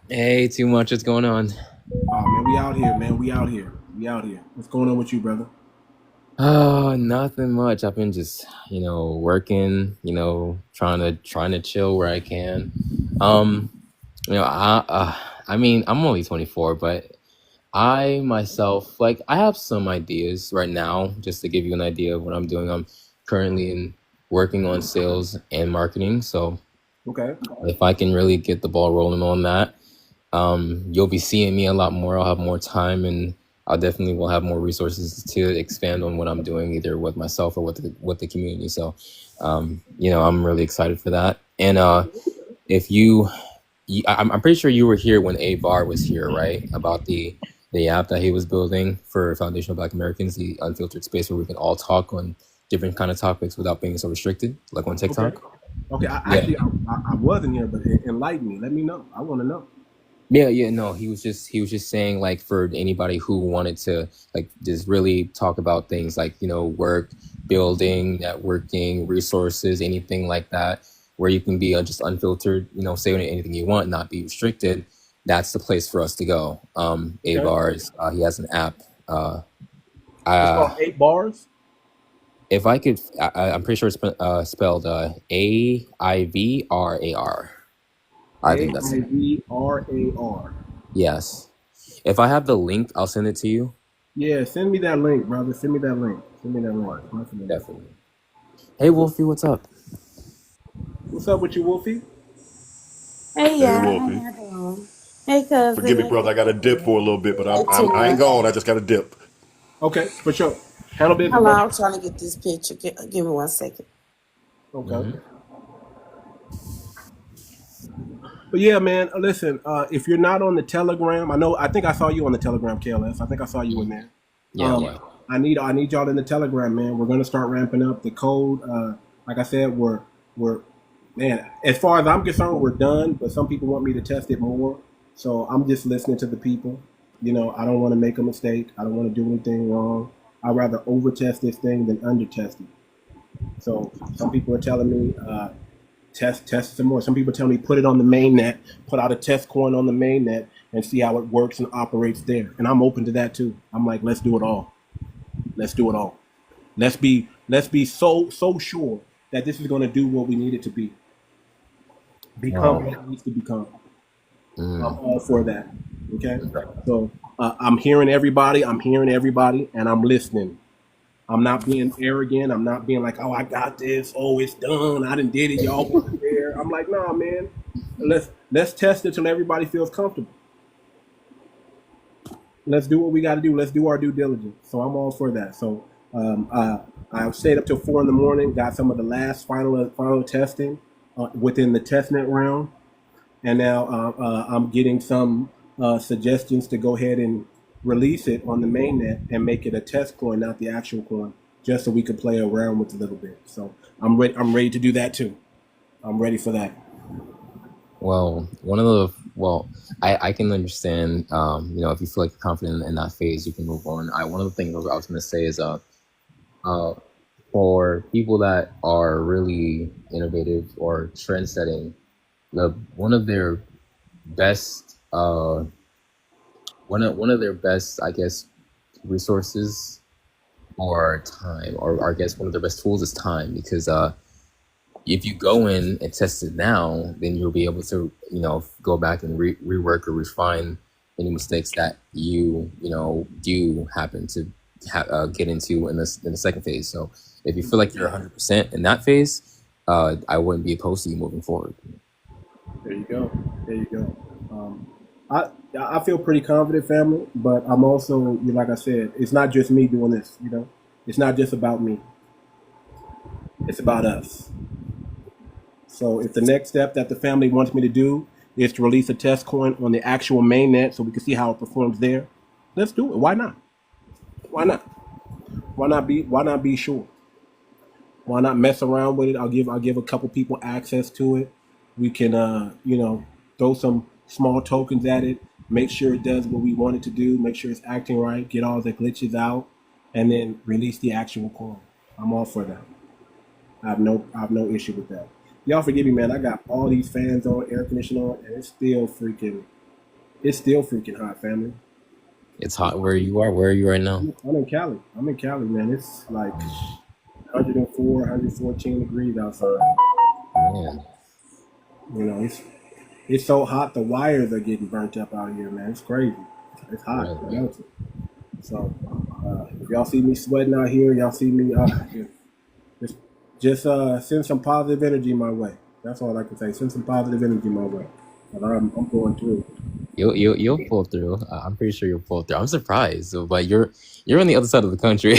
Hey, Too Much, what's going on? Oh, man, we out here, man. We out here. We out here. What's going on with you, brother? Oh, nothing much. I've been just, working, trying to chill where I can. I mean, I'm only 24, but I myself, like, I have some ideas right now, just to give you an idea of what I'm doing. I'm currently working on sales and marketing, so Okay. if I can really get the ball rolling on that, you'll be seeing me a lot more. I'll have more time, and I definitely will have more resources to expand on what I'm doing, either with myself or with the community. So, I'm really excited for that. And if I'm pretty sure you were here when 𝗖𝗄𝗴𝗵𝘁𝘀𝘀𝗶cie was here, right? About the app that he was building for foundational Black Americans, the unfiltered space where we can all talk on different kind of topics without being so restricted, like on TikTok. Okay. I wasn't here, but enlighten me. Let me know. I want to know. Yeah, no, he was just saying, like, for anybody who wanted to, like, just really talk about things like, work, building, networking, resources, anything like that, where you can be just unfiltered, say anything you want, not be restricted. That's the place for us to go. 𝗖𝗄𝗴𝗵𝘁𝘀𝘀𝗶cie he has an app. It's called 8 bars. If I could, I'm pretty sure it's spelled 𝗖𝗄𝗴𝗵𝘁𝘀𝗴𝗄𝗴. I think that's it. 𝗖𝗄𝗴𝗵𝘁𝗀𝗴. Yes. If I have the link, I'll send it to you. Yeah, send me that link, brother. Send me that link. Definitely. Hey, Wolfie, what's up? What's up with you, Wolfie? Hey, Hey, y'all. How Wolfie. y'all doing? Hey, cousin. Forgive me, brother. I got to dip for a little bit, but I ain't gone. I just got to dip. Okay, for sure. Handle business, Hello, brother. I'm trying to get this picture. Give me 1 second. Okay. But yeah, man, listen, if you're not on the Telegram, I think I saw you on the Telegram, KLS. I think I saw you in there. Yeah. I need y'all in the Telegram, man. We're gonna start ramping up the code. Like I said, we're man, as far as I'm concerned, we're done, but some people want me to test it more. So I'm just listening to the people. I don't want to make a mistake. I don't want to do anything wrong. I'd rather over test this thing than under test it. So some people are telling me test some more. Some people tell me put it on the main net, put out a test coin on the main net, and see how it works and operates there. And I'm open to that too. I'm like, let's do it all. Let's do it all. Let's be so sure that this is going to do what we need it to be. Become what it needs to become. I'm all for that. Okay. So I'm hearing everybody, and I'm listening. I'm not being arrogant. I'm not being like, oh, I got this. Oh, it's done. I done did it. Y'all weren't there. I'm like, nah, man. Let's test it till everybody feels comfortable. Let's do what we got to do. Let's do our due diligence. So I'm all for that. So I stayed up till 4 a.m. Got some of the last final testing within the testnet round, and now I'm getting some suggestions to go ahead and release it on the mainnet and make it a test coin, not the actual coin, just so we could play around with it a little bit. So I'm ready to do that too. I'm ready for that. Well, I can understand, if you feel like you're confident in that phase, you can move on. One of the things I was going to say is, for people that are really innovative or trend setting, one of their best, I guess, resources or time, or I guess one of their best tools is time, because if you go in and test it now, then you'll be able to, go back and rework or refine any mistakes that you do happen to get into in the second phase. So if you feel like you're 100% in that phase, I wouldn't be opposed to you moving forward. There you go. I feel pretty confident, family, but I'm also, like I said, it's not just me doing this. It's not just about me. It's about us. So if the next step that the family wants me to do is to release a test coin on the actual mainnet so we can see how it performs there. Let's do it. Why not? Why not? Why not be sure? Why not mess around with it? I'll give a couple people access to it. We can throw some small tokens at it, make sure it does what we want it to do, make sure it's acting right, get all the glitches out, and then release the actual coin. I'm all for that. I have no issue with that. Y'all forgive me, man. I got all these fans on, air conditioning on, and it's still freaking hot, family. It's hot where you are. Where are you right now? I'm in Cali, man. It's like 104, 114 degrees outside. Man. You know, it's so hot the wires are getting burnt up out here, man. It's crazy. It's hot. Right. So if y'all see me sweating out here, y'all see me just send some positive energy my way. That's all I can say. Send some positive energy my way. But I'm going through. You'll pull through. I'm pretty sure you'll pull through. I'm surprised, but you're on the other side of the country.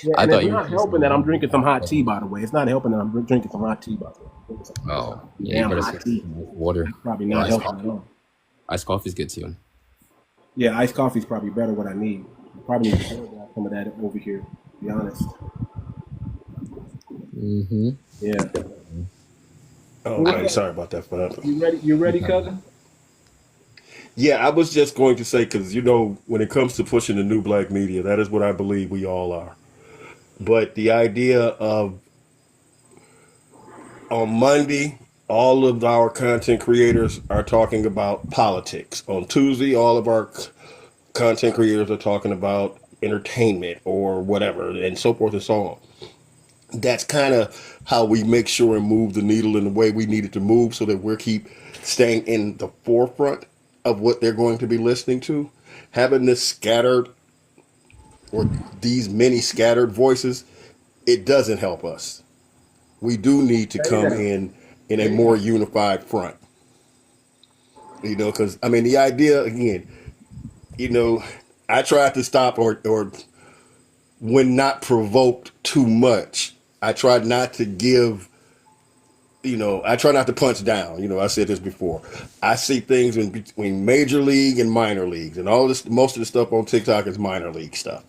Yeah, I thought it's not helping that I'm drinking some hot tea, by the way. It's not helping that I'm drinking some hot tea, by the way. Oh, yeah, you better tea. Water. Probably not helping at all. Iced coffee is good too. Yeah, iced coffee is probably better what I need. I probably need to have some of that over here, to be honest. Mm-hmm. Yeah. Okay, sorry about that. But You ready, cousin? yeah, I was just going to say, because, when it comes to pushing the new black media, that is what I believe we all are. But the idea of on Monday, all of our content creators are talking about politics. On Tuesday, all of our content creators are talking about entertainment or whatever, and so forth and so on. That's kind of how we make sure and move the needle in the way we need it to move, so that we'll keep staying in the forefront of what they're going to be listening to. Having this scattered, or these many scattered voices, it doesn't help us. We do need to come in a more unified front. Because, the idea, again, I tried to stop or when not provoked too much, I tried not to give, I try not to punch down. I said this before. I see things in between major league and minor leagues, and all this, most of the stuff on TikTok is minor league stuff.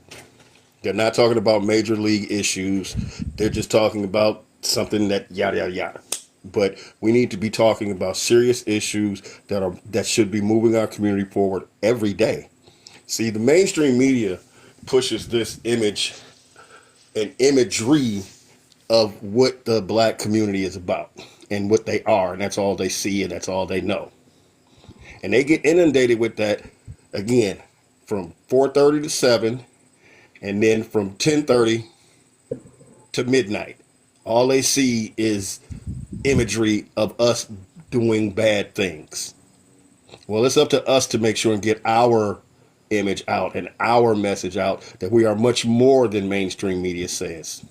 They're not talking about major league issues. They're just talking about something that yada, yada, yada. But we need to be talking about serious issues that should be moving our community forward every day. See, the mainstream media pushes this image and imagery of what the black community is about and what they are, and that's all they see and that's all they know. And they get inundated with that, again, from 4:30 to 7, and then from 10:30 to midnight. All they see is imagery of us doing bad things. Well, it's up to us to make sure and get our image out and our message out, that we are much more than mainstream media says.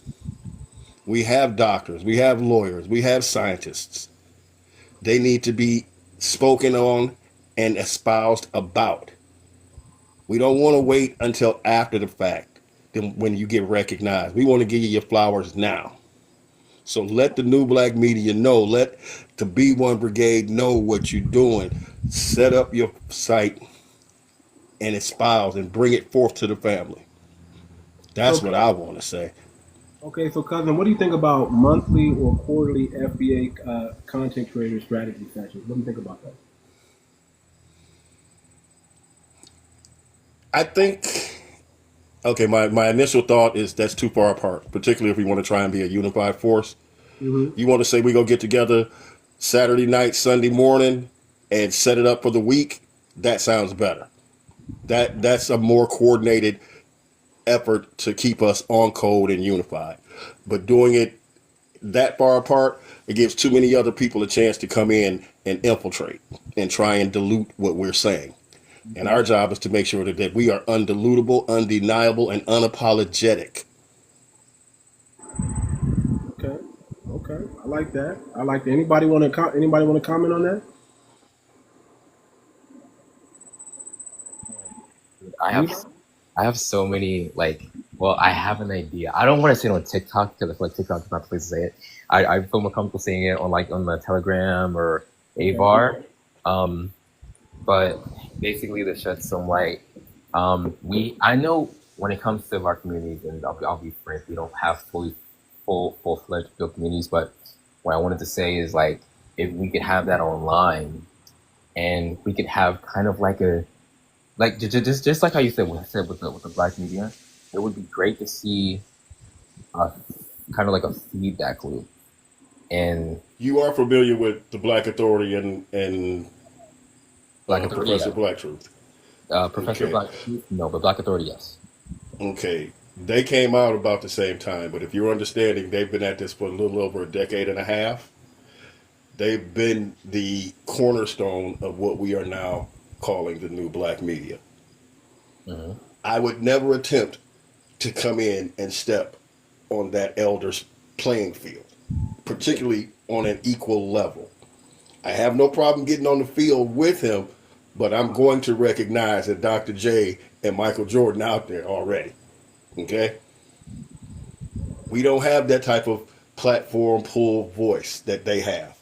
We have doctors, we have lawyers, we have scientists. They need to be spoken on and espoused about. We don't want to wait until after the fact, when you get recognized. We want to give you your flowers now. So let the new black media know. Let the B1 Brigade know what you're doing. Set up your site and espouse and bring it forth to the family. That's what I want to say. Okay, so cousin, what do you think about monthly or quarterly FBA content creator strategy sessions? What do you think about that? I think, okay, my initial thought is that's too far apart, particularly if we want to try and be a unified force. Mm-hmm. You want to say we go get together Saturday night, Sunday morning, and set it up for the week? That sounds better. That's a more coordinated effort to keep us on code and unified. But doing it that far apart, it gives too many other people a chance to come in and infiltrate and try and dilute what we're saying. And our job is to make sure that we are undilutable, undeniable, and unapologetic. Okay. I like that. Anybody want to comment on that? I have so many, I have an idea. I don't want to say it on TikTok because I feel like TikTok's not the place to say it. I feel more comfortable saying it on the Telegram or Avar. But basically, to shed some light, I know when it comes to our communities, and I'll be frank, we don't have full-fledged built communities. But what I wanted to say is, like, if we could have that online, and we could have kind of like just like how you said with the Black media, it would be great to see kind of like a feedback loop. And You are familiar with the Black Authority and Black Authority, Professor Black Truth. Professor Okay. Black, no, but Black Authority, yes. Okay. They came out about the same time, but if you're understanding, they've been at this for a little over a decade and a half. They've been the cornerstone of what we are now calling the new Black media. Mm-hmm. I would never attempt to come in and step on that elder's playing field, particularly on an equal level. I have no problem getting on the field with him, but I'm going to recognize that Dr. J and Michael Jordan out there already. Okay? We don't have that type of platform pull voice that they have.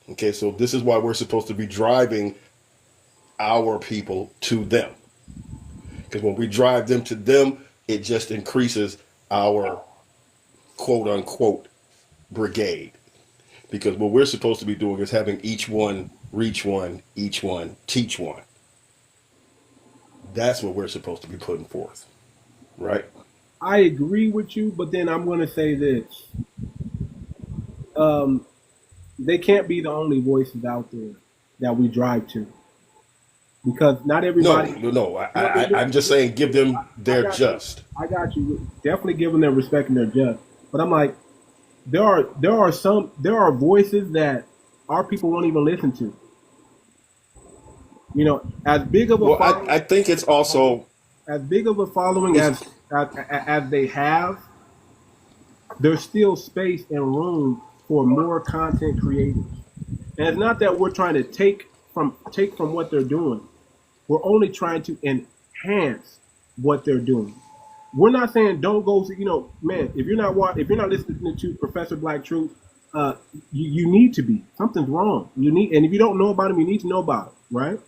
Okay, so this is why we're supposed to be driving our people to them. Because when we drive them to them, it just increases our quote unquote brigade. Because what we're supposed to be doing is having each one reach one, each one teach one. That's what we're supposed to be putting forth. Right? I agree with you, but then I'm going to say this. They can't be the only voices out there that we drive to. Because not everybody... No. I'm just saying give them their just. I got you. Definitely give them their respect and their just. But I'm like, there are voices that our people won't even listen to. You know, as big of a following, I think it's also as big of a following as they have, there's still space and room for more content creators. And it's not that we're trying to take from what they're doing. We're only trying to enhance what they're doing. We're not saying don't go to, man, if you're not listening to Professor Black Truth, you need to be. Something's wrong. And if you don't know about him, you need to know about it, right?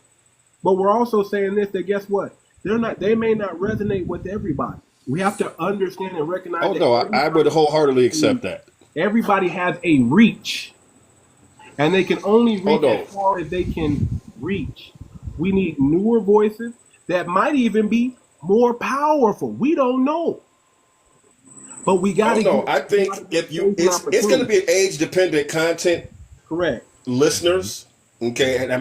But we're also saying this, that guess what? They may not resonate with everybody. We have to understand and recognize I would wholeheartedly accept that. Everybody has a reach, and they can only reach as far as they can reach. We need newer voices that might even be more powerful. We don't know, but we got to. I think it's going to be an age-dependent content. Correct. Listeners, okay, and I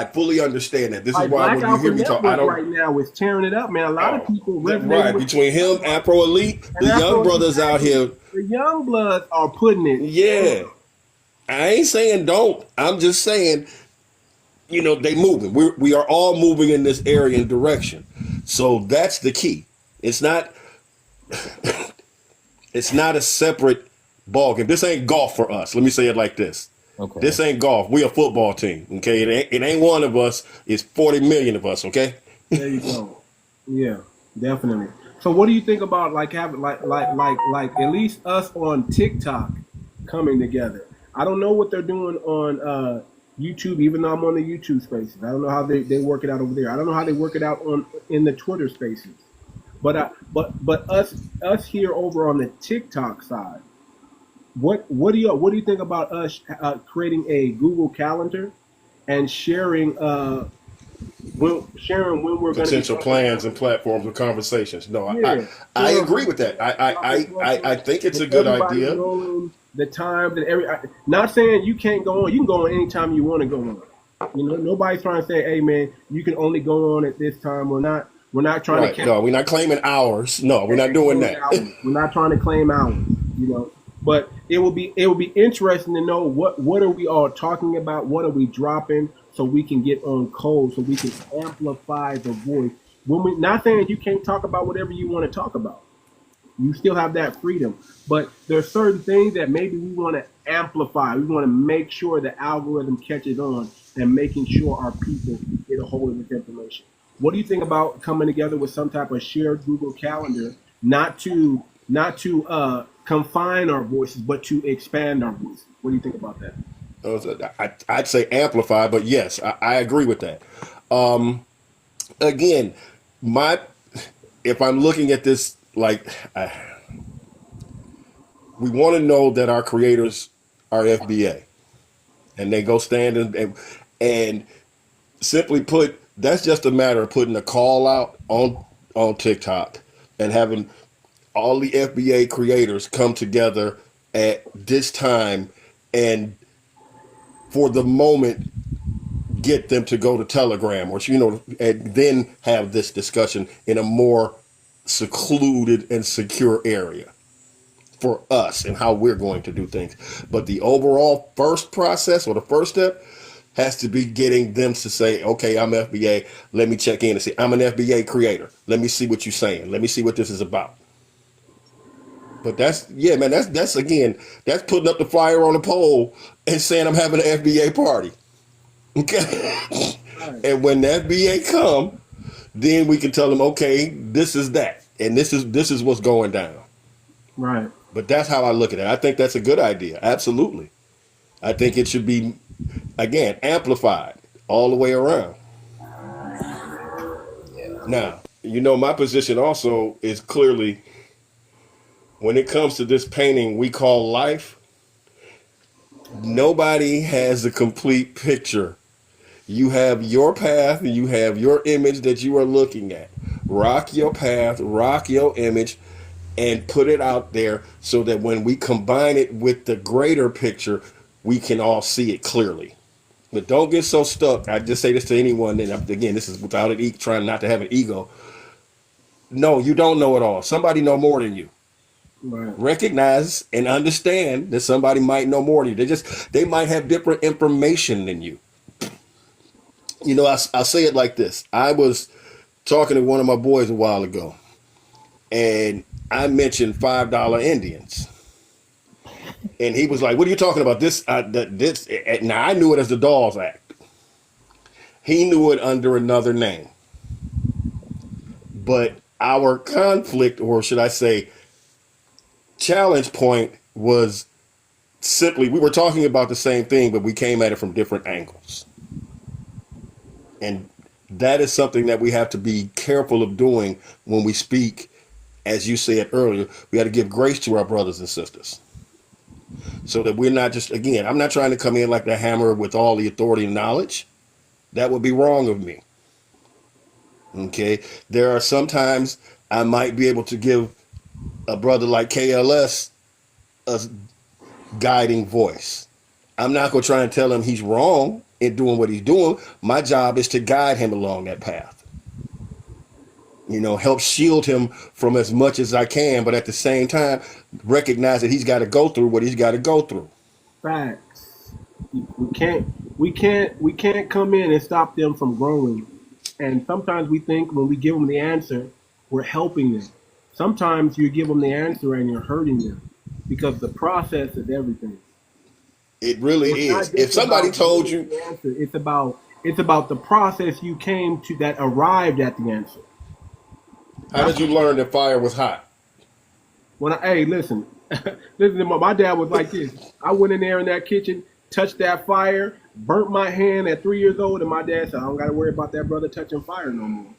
fully understand that. This is why Black when you hear me talk, right now is tearing it up, man. A lot of people right between him, Afro Elite, the young brothers out here. The young bloods are putting it. Yeah, I ain't saying don't. I'm just saying, they moving. We are all moving in this area and direction. So that's the key. It's not a separate ball game. This ain't golf for us. Let me say it like this. Okay. This ain't golf. We a football team. Okay. It ain't one of us. It's 40 million of us. Okay. There you go. Yeah, definitely. So what do you think about having like at least us on TikTok coming together? I don't know what they're doing on YouTube, even though I'm on the YouTube spaces. I don't know how they work it out over there. I don't know how they work it out in the Twitter spaces. But us here over on the TikTok side, what do you think about us creating a Google Calendar and sharing when we're potential plans and platforms and conversations? No, I agree with that. I think it's a good idea. The times and not saying you can't go on. You can go on anytime you want to go on. Nobody's trying to say, hey man, you can only go on at this time. We're not trying to. No, we're not claiming hours. No, we're not doing that. We're not trying to claim hours. But it will be interesting to know what are we all talking about? What are we dropping so we can get on code, so we can amplify the voice. When we not saying you can't talk about whatever you want to talk about. You still have that freedom. But there's certain things that maybe we want to amplify. We want to make sure the algorithm catches on and making sure our people get a hold of this information. What do you think about coming together with some type of shared Google Calendar, not to confine our voices, but to expand our voices? What do you think about that? I'd say amplify, but yes, I agree with that. Again, if I'm looking at this, like, we want to know that our creators are FBA, and they go stand and simply put, that's just a matter of putting a call out on TikTok and having all the FBA creators come together at this time and for the moment get them to go to Telegram, or and then have this discussion in a more secluded and secure area for us and how we're going to do things. But the overall first process, or the first step, has to be getting them to say, okay, I'm FBA. Let me check in and say, I'm an FBA creator. Let me see what you're saying. Let me see what this is about. But that's again, that's putting up the flyer on the pole and saying I'm having an FBA party. Okay. And when the FBA come, then we can tell them, okay, this is that. And this is what's going down. Right. But that's how I look at it. I think that's a good idea. Absolutely. I think it should be, again, amplified all the way around. Now, my position also is clearly, when it comes to this painting we call life, nobody has a complete picture. You have your path and you have your image that you are looking at. Rock your path, rock your image, and put it out there so that when we combine it with the greater picture, we can all see it clearly. But don't get so stuck. I just say this to anyone, and again, this is without trying not to have an ego. No, you don't know it all. Somebody know more than you. Right. Recognize and understand that somebody might know more than you. They might have different information than you. I'll say it like this. I was talking to one of my boys a while ago, and I mentioned $5 Indians. And he was like, what are you talking about? This. Now, I knew it as the Dawes Act. He knew it under another name. But our conflict, or should I say, challenge point, was simply, we were talking about the same thing, but we came at it from different angles. And that is something that we have to be careful of doing when we speak. As you said earlier, we got to give grace to our brothers and sisters, so that we're not just, again, I'm not trying to come in like the hammer with all the authority and knowledge. That would be wrong of me. Okay. There are sometimes I might be able to give a brother like KLS a guiding voice. I'm not going to try and tell him he's wrong in doing what he's doing. My job is to guide him along that path. Help shield him from as much as I can, but at the same time, recognize that he's got to go through what he's got to go through. Facts. We can't come in and stop them from growing. And sometimes we think when we give them the answer, we're helping them. Sometimes you give them the answer and you're hurting them, because the process is everything. It really is. If somebody told you the answer, it's about the process you came to that arrived at the answer. How did you learn that fire was hot? Listen, my dad was like this. I went in there in that kitchen, touched that fire, burnt my hand at 3 years old, and my dad said, I don't got to worry about that brother touching fire no more.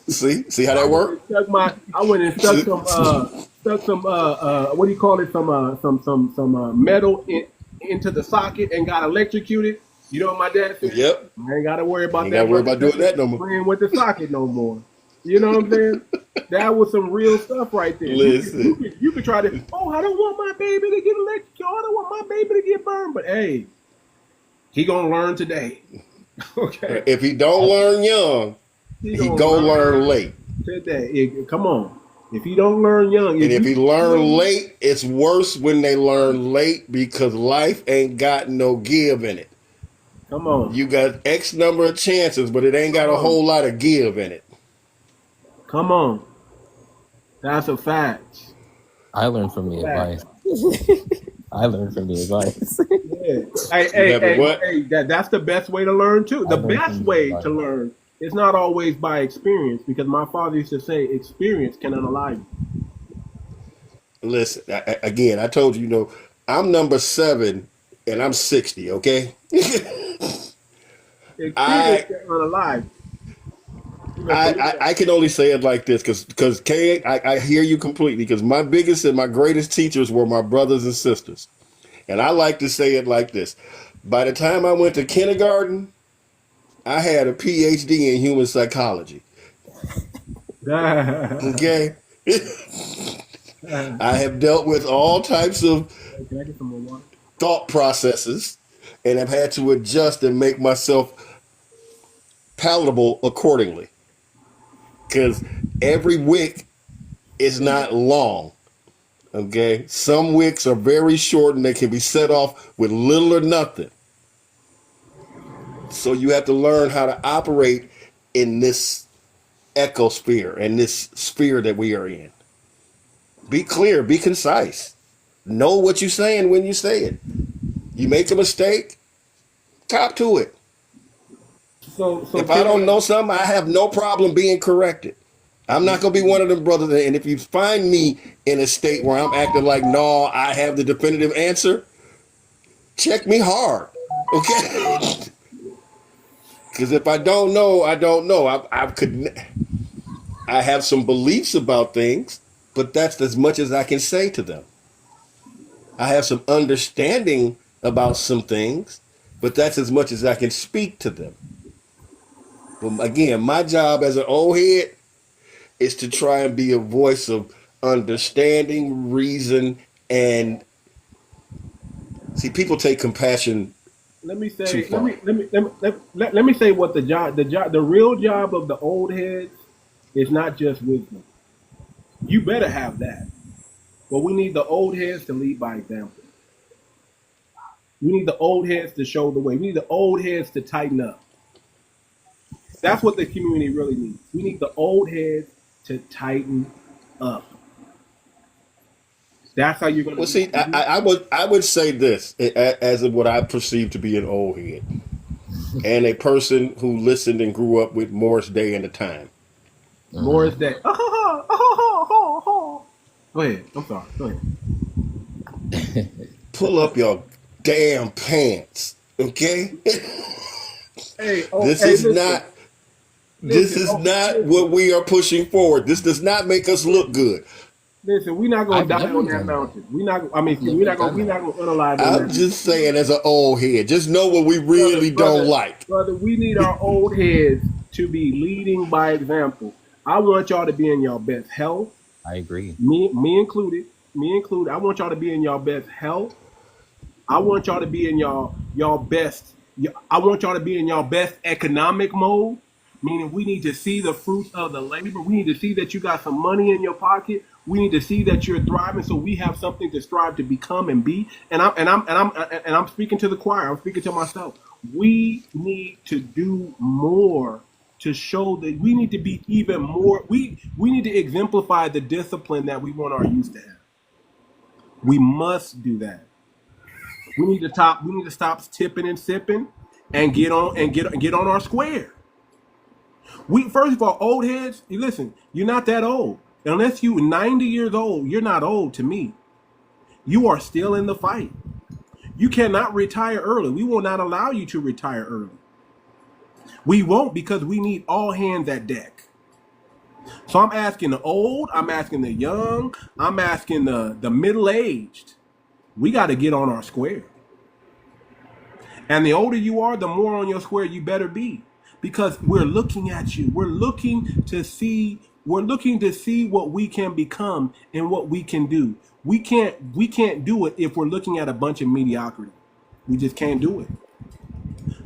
See how that worked? I went and stuck some what do you call it? Some metal into the socket and got electrocuted. You know what my dad said? Yep. I ain't got to worry about ain't that. Got to worry about doing that no more. Playing with the socket no more. You know what I'm saying? That was some real stuff right there. Listen. You could try to, I don't want my baby to get electrocuted. I don't want my baby to get burned. But hey, he gonna learn today. Okay. If he don't learn young, he gonna learn late. Today. Come on. If he don't learn young. And if he learn late, it's worse when they learn late, because life ain't got no give in it. Come on. You got X number of chances, but it ain't got a whole lot of give in it. Come on. That's a fact. I learned from the advice. I learned from the advice. Hey, that's the best way to learn too. The best way to learn is not always by experience, because my father used to say experience can unalive you. Listen, again, I told you, I'm number 7 and I'm 60. Okay, Experience I that unalive. You best believe that. I can only say it like this because Kay, I hear you completely because my biggest and my greatest teachers were my brothers and sisters. And I like to say it like this. By the time I went to kindergarten, I had a PhD in human psychology. Okay? I have dealt with all types of Can I get some more water? thought processes and have had to adjust and make myself palatable accordingly. Because every wick is not long. Okay? Some wicks are very short and they can be set off with little or nothing. So you have to learn how to operate in this ecosphere and this sphere that we are in. Be clear, be concise. Know what you're saying when you say it. You make a mistake, cop to it. So If I don't know something, I have no problem being corrected. I'm not going to be one of them brothers. And if you find me in a state where I'm acting like, no, I have the definitive answer, check me hard. Okay? Because if I don't know, I don't know. I have some beliefs about things, but that's as much as I can say to them. I have some understanding about some things, but that's as much as I can speak to them. But again, my job as an old head is to try and be a voice of understanding, reason, and see, people take compassion let me too say, far. let me say what the real job of the old heads is not just wisdom. You better have that. But we need the old heads to lead by example. We need the old heads to show the way. We need the old heads to tighten up. That's what the community really needs. We need the old heads to tighten up. That's how you're going to. Well, see, I would say this as of what I perceive to be an old head and a person who listened and grew up with Morris Day and the Time. Morris Day. Go ahead. I'm sorry. Go ahead. Pull up your damn pants, okay? Hey, This hey, is listen. not. This is not what we are pushing forward. This does not make us look good. Listen, we're not gonna I've die never on that done that. mountain. We're not. I mean, Never we're not done gonna unalive on I'm that. just saying, as an old head, just know what we really don't like. Brother, we need our old heads to be leading by example. I want y'all to be in your best health. I agree. Me included. Me included. I want y'all to be in your best health. I want y'all to be in y'all best. I want y'all to be in your best economic mode. Meaning, we need to see the fruits of the labor. We need to see that you got some money in your pocket. We need to see that you're thriving, so we have something to strive to become and be. I'm speaking to the choir. I'm speaking to myself. We need to do more to show that we need to be even more. We need to exemplify the discipline that we want our youth to have. We must do that. We need to stop. We need to stop tipping and sipping, and get on our square. We first of all, old heads. You listen. You're not that old. Unless you 90 years old, you're not old to me. You are still in the fight. You cannot retire early. We will not allow you to retire early. We won't because we need all hands at deck. So I'm asking the old. I'm asking the young. I'm asking the middle aged. We got to get on our square. And the older you are, the more on your square you better be. Because we're looking at you. We're looking to see what we can become and what we can do. We can't do it if we're looking at a bunch of mediocrity. We just can't do it.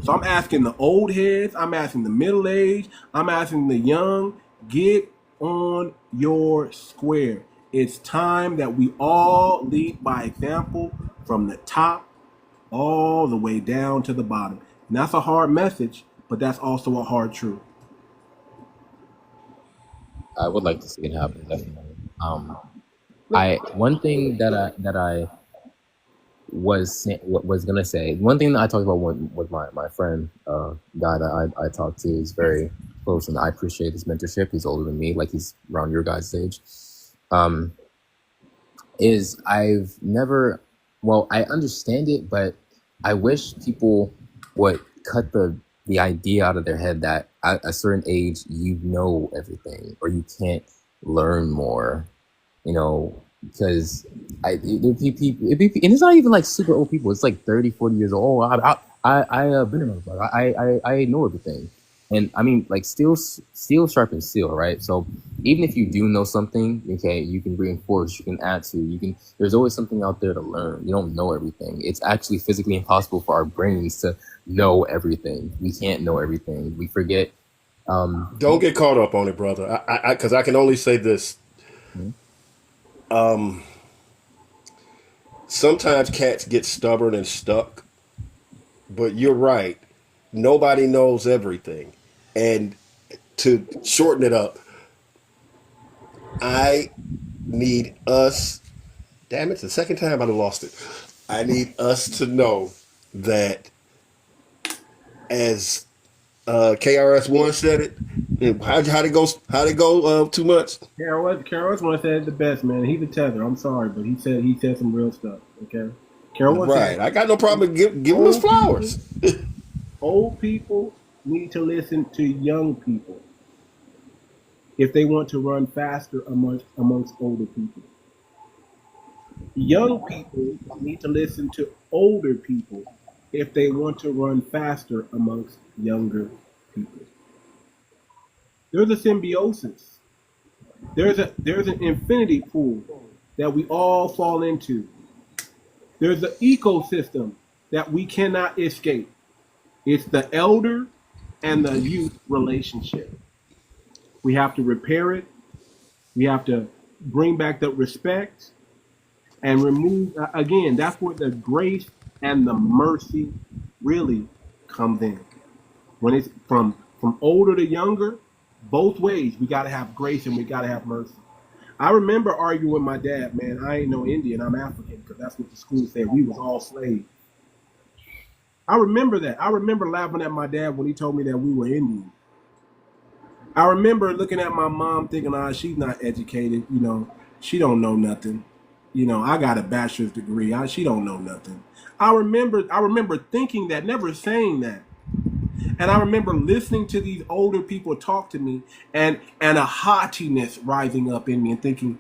So I'm asking the old heads, I'm asking the middle age, I'm asking the young, get on your square. It's time that we all lead by example from the top all the way down to the bottom. And that's a hard message, but that's also a hard truth. I would like to see it happen, definitely. I one thing that I was gonna say, one thing that I talked about with my friend, guy that I talked to is very close, and I appreciate his mentorship. He's older than me, like he's around your guys' age. Is I've never, well, I understand it, but I wish people would cut the idea out of their head that at a certain age you know everything or you can't learn more, you know, because and it's not even like super old people. It's like 30, 40 years old. I been in my life. I know everything. And I mean, like steel sharpens steel, right? So even if you do know something, okay, you can reinforce, you can add to, you can. There's always something out there to learn. You don't know everything. It's actually physically impossible for our brains to know everything. We can't know everything. We forget. Don't get caught up on it, brother. Because I can only say this. Sometimes cats get stubborn and stuck, but you're right. Nobody knows everything. And to shorten it up, I need us, damn, it's the second time I've lost it. I need us to know that, as KRS-One said it, how'd it go? How'd it go? Too much? Carol one said it the best, man. He's a tether. I'm sorry, but he said some real stuff. Okay, Carol one Right. said I got no problem giving us flowers. old people need to listen to young people if they want to run faster amongst older people. Young people need to listen to older people if they want to run faster amongst younger people. There's a symbiosis. There's an infinity pool that we all fall into. There's an ecosystem that we cannot escape. It's the elder and the youth relationship. We have to repair it. We have to bring back the respect and remove, again, that's where the grace and the mercy really comes in. When it's from older to younger, both ways, we got to have grace and we got to have mercy. I remember arguing with my dad, man, I ain't no Indian, I'm African, because that's what the school said. We was all slaves. I remember that. I remember laughing at my dad when he told me that we were Indian. I remember looking at my mom thinking, she's not educated, she don't know nothing. I got a bachelor's degree. She don't know nothing. I remember thinking that, never saying that. And I remember listening to these older people talk to me and a haughtiness rising up in me and thinking,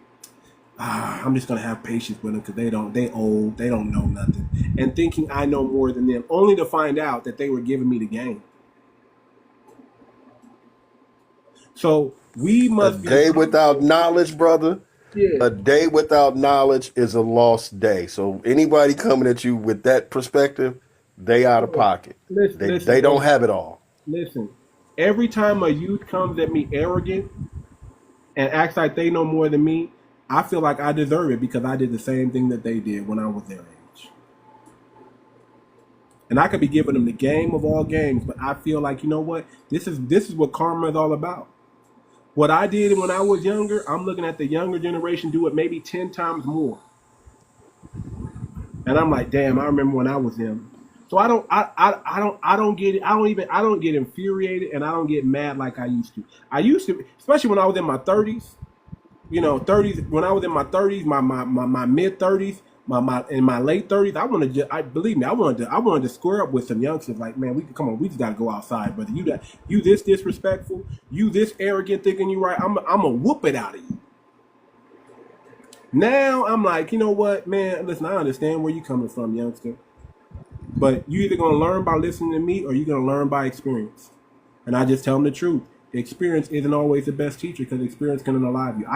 I'm just gonna have patience with them because they old, they don't know nothing. And thinking I know more than them, only to find out that they were giving me the game. So we must be. A day without knowledge, brother. Yeah. A day without knowledge is a lost day. So anybody coming at you with that perspective, they out of pocket. They don't have it all. Listen, every time a youth comes at me arrogant and acts like they know more than me, I feel like I deserve it because I did the same thing that they did when I was their age. And I could be giving them the game of all games, but I feel like, you know what? This is what karma is all about. What I did when I was younger, I'm looking at the younger generation do it maybe 10 times more. And I'm like, damn, I remember when I was them. So I don't get infuriated and I don't get mad like I used to. I used to, especially when I was in my 30s, 30s, when I was in my 30s, my mid 30s, in my late 30s, I wanted to square up with some youngsters. Like, man, we just gotta go outside, brother. You this disrespectful, you this arrogant, thinking you right. I'm gonna whoop it out of you. Now I'm like, you know what, man? Listen, I understand where you coming from, youngster. But you either gonna learn by listening to me, or you're gonna learn by experience. And I just tell them the truth. Experience isn't always the best teacher because experience can unalive you.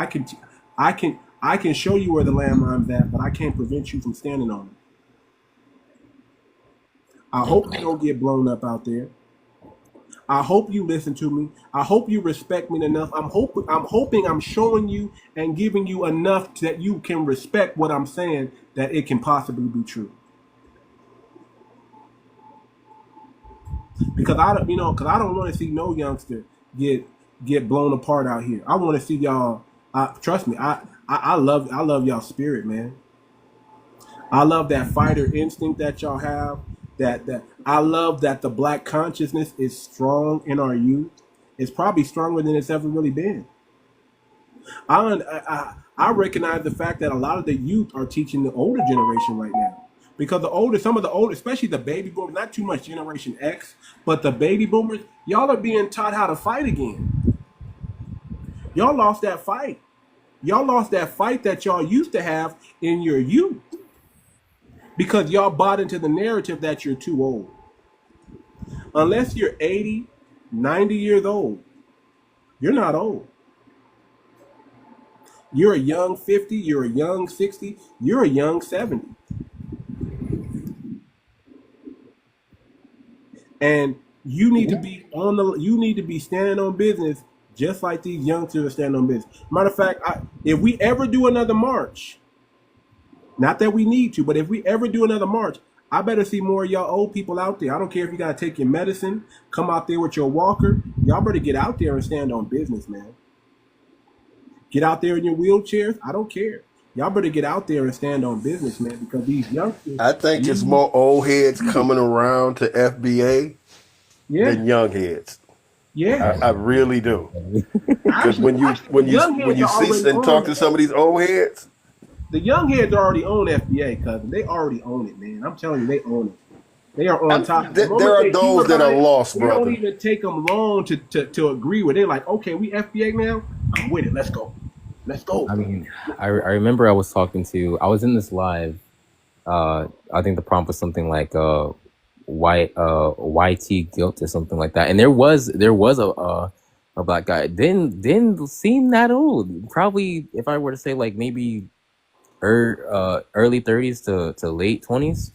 I can show you where the landmine's at, but I can't prevent you from standing on it. I hope you don't get blown up out there. I hope you listen to me. I hope you respect me enough. I'm hoping I'm showing you and giving you enough that you can respect what I'm saying, that it can possibly be true. Because I don't want to see no youngster get blown apart out here. I want to see y'all. Trust me, I love y'all spirit, man. I love that fighter instinct that y'all have. That I love that the black consciousness is strong in our youth. It's probably stronger than it's ever really been. I recognize the fact that a lot of the youth are teaching the older generation right now. Because some of the older, especially the baby boomers, not too much Generation X, but the baby boomers, y'all are being taught how to fight again. Y'all lost that fight. Y'all lost that fight that y'all used to have in your youth. Because y'all bought into the narrative that you're too old. Unless you're 80, 90 years old, you're not old. You're a young 50, you're a young 60, you're a young 70. And you need to be standing on business just like these youngsters are standing on business. Matter of fact, if we ever do another march, not that we need to, but if we ever do another march, I better see more of y'all old people out there. I don't care if you got to take your medicine, come out there with your walker. Y'all better get out there and stand on business, man. Get out there in your wheelchairs. I don't care. Y'all better get out there and stand on business, man, because these youngsters. I think it's more old heads coming around to FBA than young heads. Yeah, I really do. Because when you see and talk to some of these old heads, the young heads already own FBA, cousin. They already own it, man. I'm telling you, they own it. They are on top. There are those that are lost, brother. It don't even take them long to agree with it. They're like, okay, we FBA now. I'm with it. Let's go. Let's go. I mean, I remember I was in this live. I think the prompt was something like YT guilt or something like that. And there was a black guy. Didn't seem that old. Probably, if I were to say, like maybe early 30s to late 20s.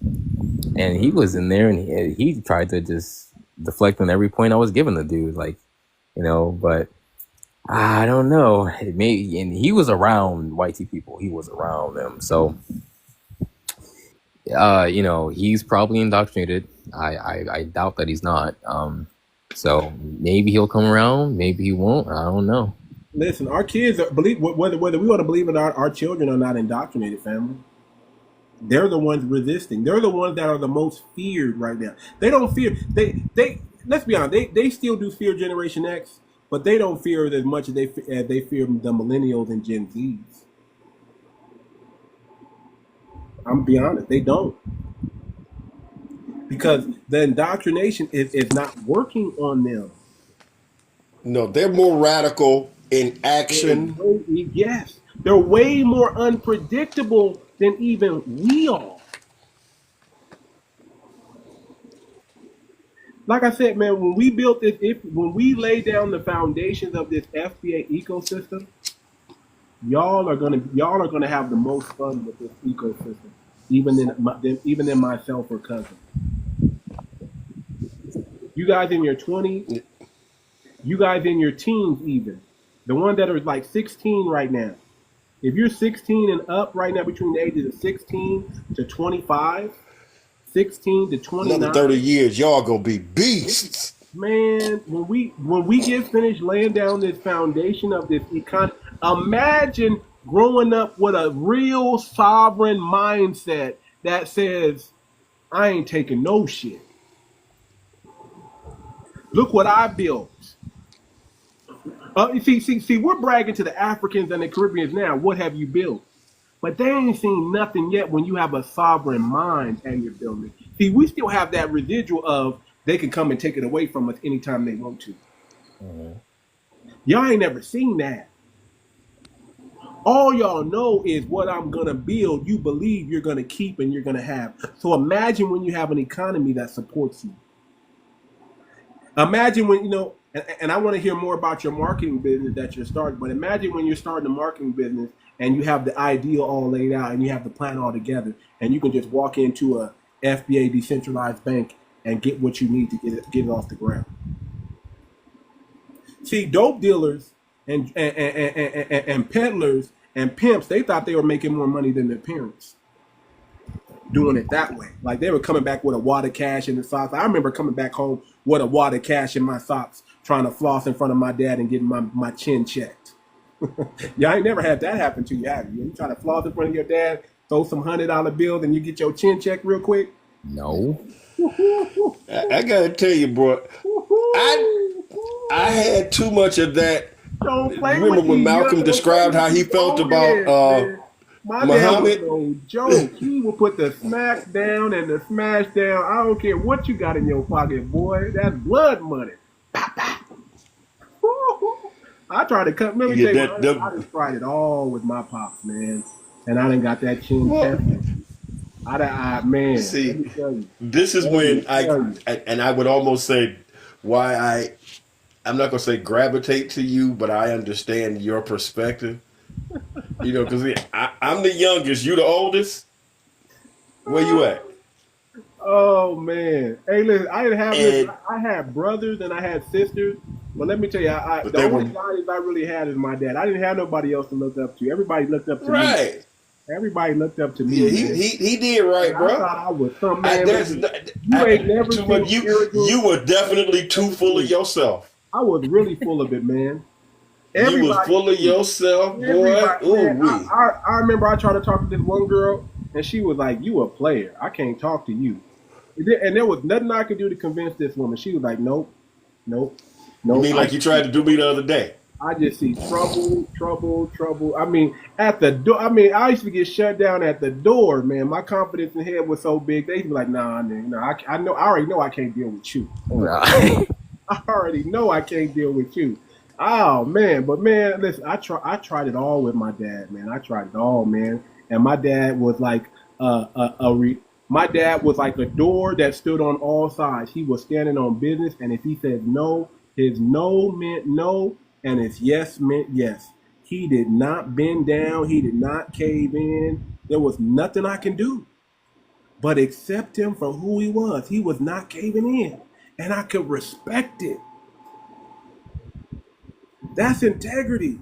And he was in there, and he tried to just deflect on every point I was giving the dude, like, but I don't know. And he was around YT people. He was around them. So, he's probably indoctrinated. I doubt that he's not. So maybe he'll come around. Maybe he won't. I don't know. Listen, our kids whether we want to believe it or not, our children are not indoctrinated, family. They're the ones resisting. They're the ones that are the most feared right now. They don't fear. They let's be honest. They still do fear Generation X, but they don't fear it as much as they fear the millennials and Gen Zs. I'm be honest. They don't, because the indoctrination is not working on them. No, they're more radical in action. Yes, they're way more unpredictable than even we are. Like I said, man, when we built this, when we lay down the foundations of this FBA ecosystem, y'all are gonna have the most fun with this ecosystem, even in myself or cousin. You guys in your 20s, you guys in your teens, even the ones that are like 16 right now. If you're 16 and up right now, between the ages of 16 to 25, 16 to 29. Another 30 years, y'all gonna be beasts. Man, when we get finished laying down this foundation of this economy, imagine growing up with a real sovereign mindset that says, I ain't taking no shit. Look what I built. See, we're bragging to the Africans and the Caribbeans now. What have you built? But they ain't seen nothing yet when you have a sovereign mind and you're building. See, we still have that residual of they can come and take it away from us anytime they want to. Mm-hmm. Y'all ain't never seen that. All y'all know is what I'm going to build, you believe you're going to keep and you're going to have. So imagine when you have an economy that supports you. Imagine when, and I want to hear more about your marketing business that you're starting, but imagine when you're starting a marketing business and you have the idea all laid out and you have the plan all together and you can just walk into a FBA decentralized bank and get what you need to get it off the ground. See, dope dealers and peddlers and pimps, they thought they were making more money than their parents doing it that way. Like they were coming back with a wad of cash in the socks. I remember coming back home with a wad of cash in my socks, trying to floss in front of my dad and getting my chin checked. Y'all ain't never had that happen to you, have you? You try to floss in front of your dad, throw some $100 bills, and you get your chin checked real quick? No. I gotta tell you, bro, I had too much of that. Don't play Remember with when me, Malcolm described how he felt about My dad was Muhammad, no joke. He would put the smack down and the smash down. I don't care what you got in your pocket, boy. That's blood money. I tried to cut. Let me yeah, tell you, that I them, just tried it all with my pops, man, and I done got that chin well, tested. Man, let see, me tell you. this is Let me when tell you. and I would almost say why I'm not gonna say gravitate to you, but I understand your perspective. Because I'm the youngest, you the oldest. Where you at? Oh man. Hey, listen, I didn't have this. And I had brothers and I had sisters, but let me tell you, but the they only were guidance I really had is my dad. I didn't have nobody else to look up to. Everybody looked up to me. right. Everybody looked up to me, Yeah, man. he did And right, I bro. thought I was some I, man. there's Listen, no- you ain't never too seen much. You arrogance were and definitely too full of everything. yourself. I was really full of it, man. You was Everybody full of knew. yourself, boy. Everybody, Ooh man. wee. I remember I tried to talk to this one girl, and she was like, "You a player? I can't talk to you." And there was nothing I could do to convince this woman. She was like, "Nope, nope, You nope." mean like you tried to do me the other day? I just see trouble, trouble, trouble. I mean, at the door. I mean, I used to get shut down at the door, man. My confidence in head was so big. They'd be like, "Nah, man, nah, I know. I already know I can't deal with you. Nah. I already know I can't deal with you." Oh man, but man, listen, I tried it all with my dad, man. I tried it all, man. And my dad was like my dad was like a door that stood on all sides. He was standing on business, and if he said no, his no meant no, and his yes meant yes. He did not bend down. He did not cave in. There was nothing I can do but accept him for who he was. He was not caving in, and I could respect it. That's integrity.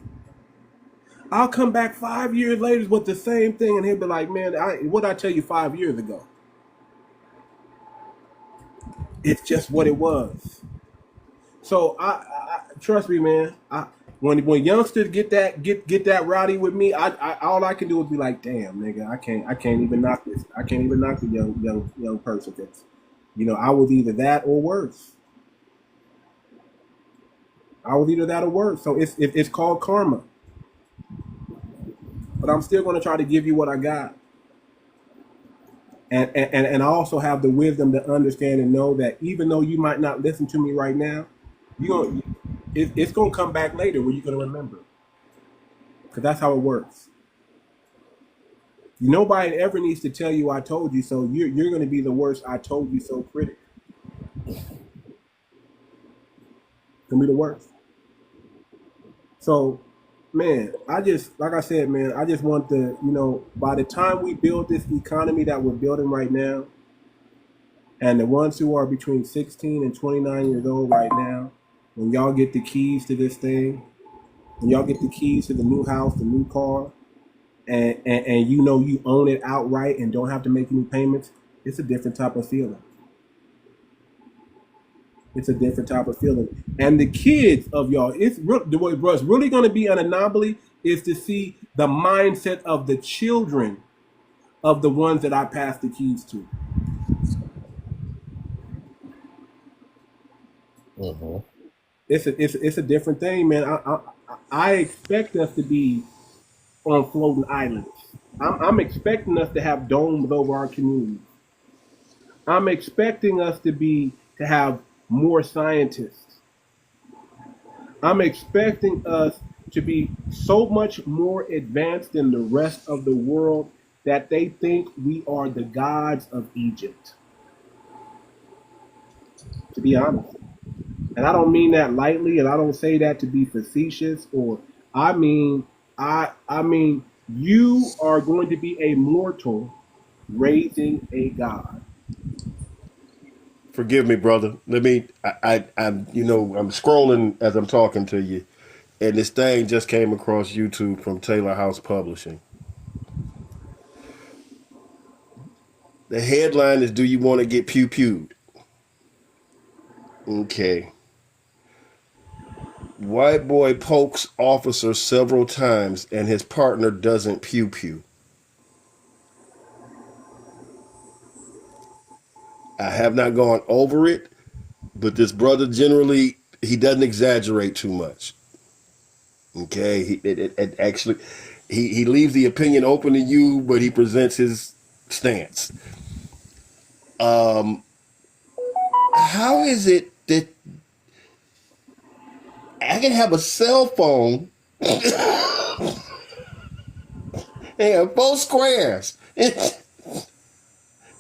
I'll come back 5 years later with the same thing, and he'll be like, "Man, what did I tell you 5 years ago? It's just what it was." So I trust me, man. When youngsters get that rowdy with me, I all I can do is be like, "Damn, nigga, I can't even knock this. I can't even knock the young person." That's, I was either that or worse. I was either that or worse. So it's called karma. But I'm still going to try to give you what I got. And I also have the wisdom to understand and know that even though you might not listen to me right now, it's going to come back later where you're going to remember. Because that's how it works. Nobody ever needs to tell you I told you so. You're going to be the worst I told you so critic. It's going to be the worst. So, man, like I said, man, I just want by the time we build this economy that we're building right now, and the ones who are between 16 and 29 years old right now, when y'all get the keys to this thing, when y'all get the keys to the new house, the new car, and you own it outright and don't have to make any payments, it's a different type of feeling. It's a different type of feeling. And the kids of y'all, what's really going to be an anomaly is to see the mindset of the children of the ones that I pass the keys to. Mm-hmm. It's a different thing, man. I expect us to be on floating islands. I'm expecting us to have domes over our communities. I'm expecting us to have more scientists. I'm expecting us to be so much more advanced than the rest of the world that they think we are the gods of Egypt. To be honest. And I don't mean that lightly, and I don't say that to be facetious, or I mean you are going to be a mortal raising a god. Forgive me, brother. I'm scrolling as I'm talking to you, and this thing just came across YouTube from Taylor House Publishing. The headline is, "Do you want to get pew-pewed?" Okay. White boy pokes officer several times and his partner doesn't pew-pew. I have not gone over it, but this brother generally, he doesn't exaggerate too much. Okay, it actually, he leaves the opinion open to you, but he presents his stance. How is it that I can have a cell phone and 4 squares,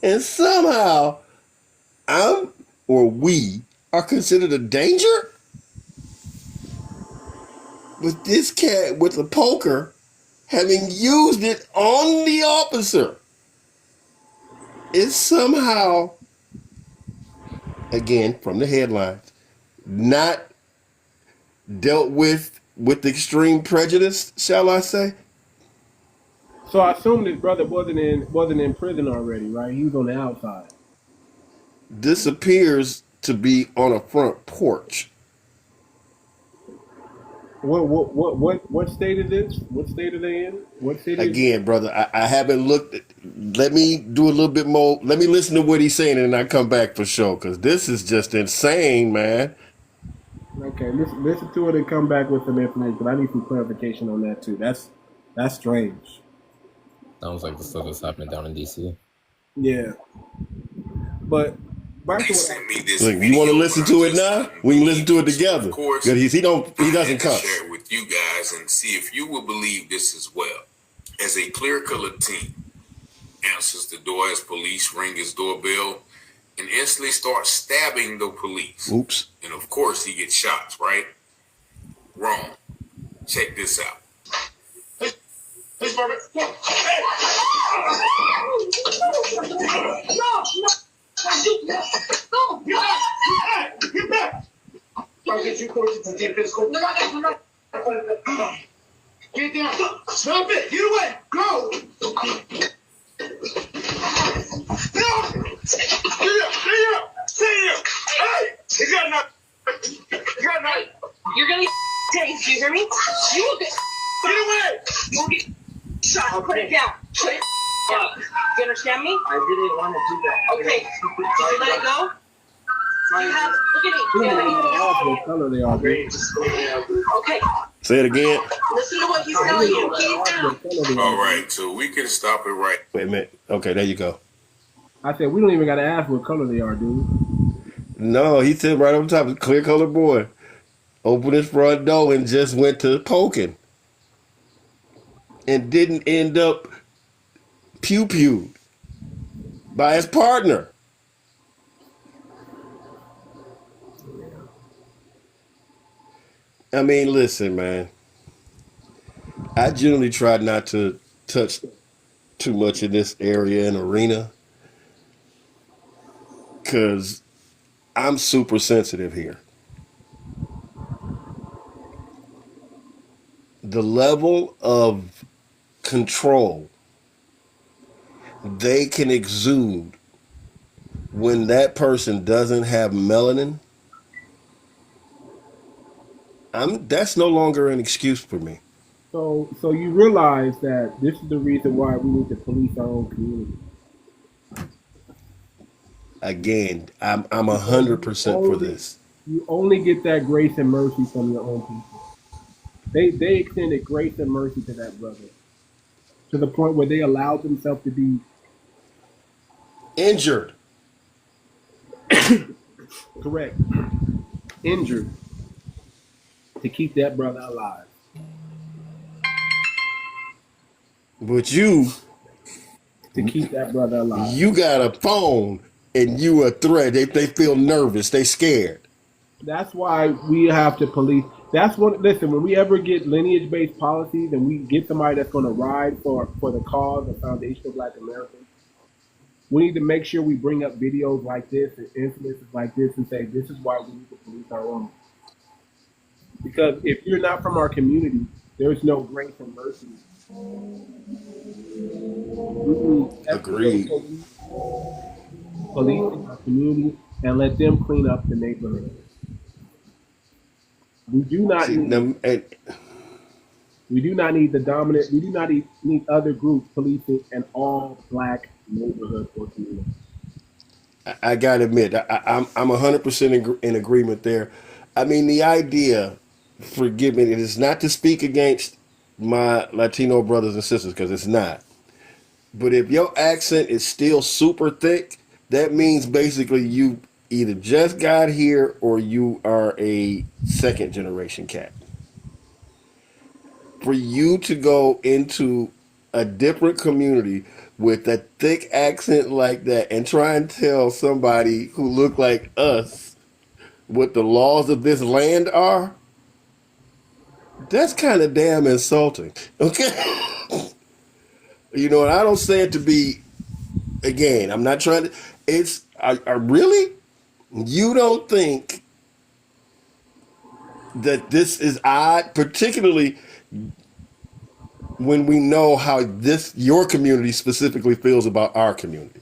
and somehow I'm or we are considered a danger? But this cat with the poker, having used it on the officer, is somehow, again, from the headlines, not dealt with extreme prejudice, shall I say? So I assume this brother wasn't in prison already, right? He was on the outside. This appears to be on a front porch. What state is this? What state are they in? What state? Again, brother, I haven't looked at, let me do a little bit more. Let me listen to what he's saying and then I come back for sure, because this is just insane, man. Okay, listen to it and come back with some information. But I need some clarification on that too. That's strange. Sounds like the stuff that's happening down in DC. Yeah, but back to what Look, you want to listen to it now? We can listen to it together. Because he doesn't cuss. Share it with you guys and see if you will believe this as well. As a clear-colored teen answers the door as police ring his doorbell and instantly starts stabbing the police. Oops. And of course he gets shots, right? Wrong. Check this out. Please, Barbara. No. Get back. I'll get you courses to deep physical. Get down. Stop it. Get away. Go. Stay up. Hey, you got enough. You're gonna get tased. Do you hear me? You will get away. You'll get shot. Put it down. Put it down. You understand me? I didn't want to do that. Okay. Did you let it go? You have. Look at me. Do you have any? what color they are. Okay. Say it again. Listen to what he's telling you. Keep down. All right, so we can stop it right. Wait a minute. Okay, there you go. I said we don't even got to ask what color they are, dude. No, he said right on top, clear colored boy. Opened his front door and just went to poking. And didn't end up pew-pewed by his partner. I mean, listen, man. I generally try not to touch too much in this area and arena because I'm super sensitive here. The level of control they can exude when that person doesn't have melanin, that's no longer an excuse for me. So you realize that this is the reason why we need to police our own community. Again, I'm 100% for this. You only get that grace and mercy from your own people. They extended grace and mercy to that brother to the point where they allowed themselves to be injured. Correct. Injured to keep that brother alive. But you to keep that brother alive. You got a phone and you a threat. They feel nervous. They scared. That's why we have to police. That's what. Listen, when we ever get lineage-based policies and we get somebody that's going to ride for the cause of Foundation of Black Americans, we need to make sure we bring up videos like this and incidences like this and say this is why we need to police our own. Because if you're not from our community, there's no grace and mercy. Agreed. Police our community and let them clean up the neighborhood. We do not need the dominant. We do not need other groups policing an all black neighborhood or community. I gotta admit, I'm 100% in agreement there. I mean, the idea, forgive me, it is not to speak against my Latino brothers and sisters, because it's not. But if your accent is still super thick, that means basically you either just got here or you are a second generation cat. For you to go into a different community with a thick accent like that and try and tell somebody who look like us what the laws of this land are, that's kind of damn insulting. Okay? You know, and I don't say it to be, again, I'm not trying to, I really, you don't think that this is odd, particularly when we know how your community specifically feels about our community.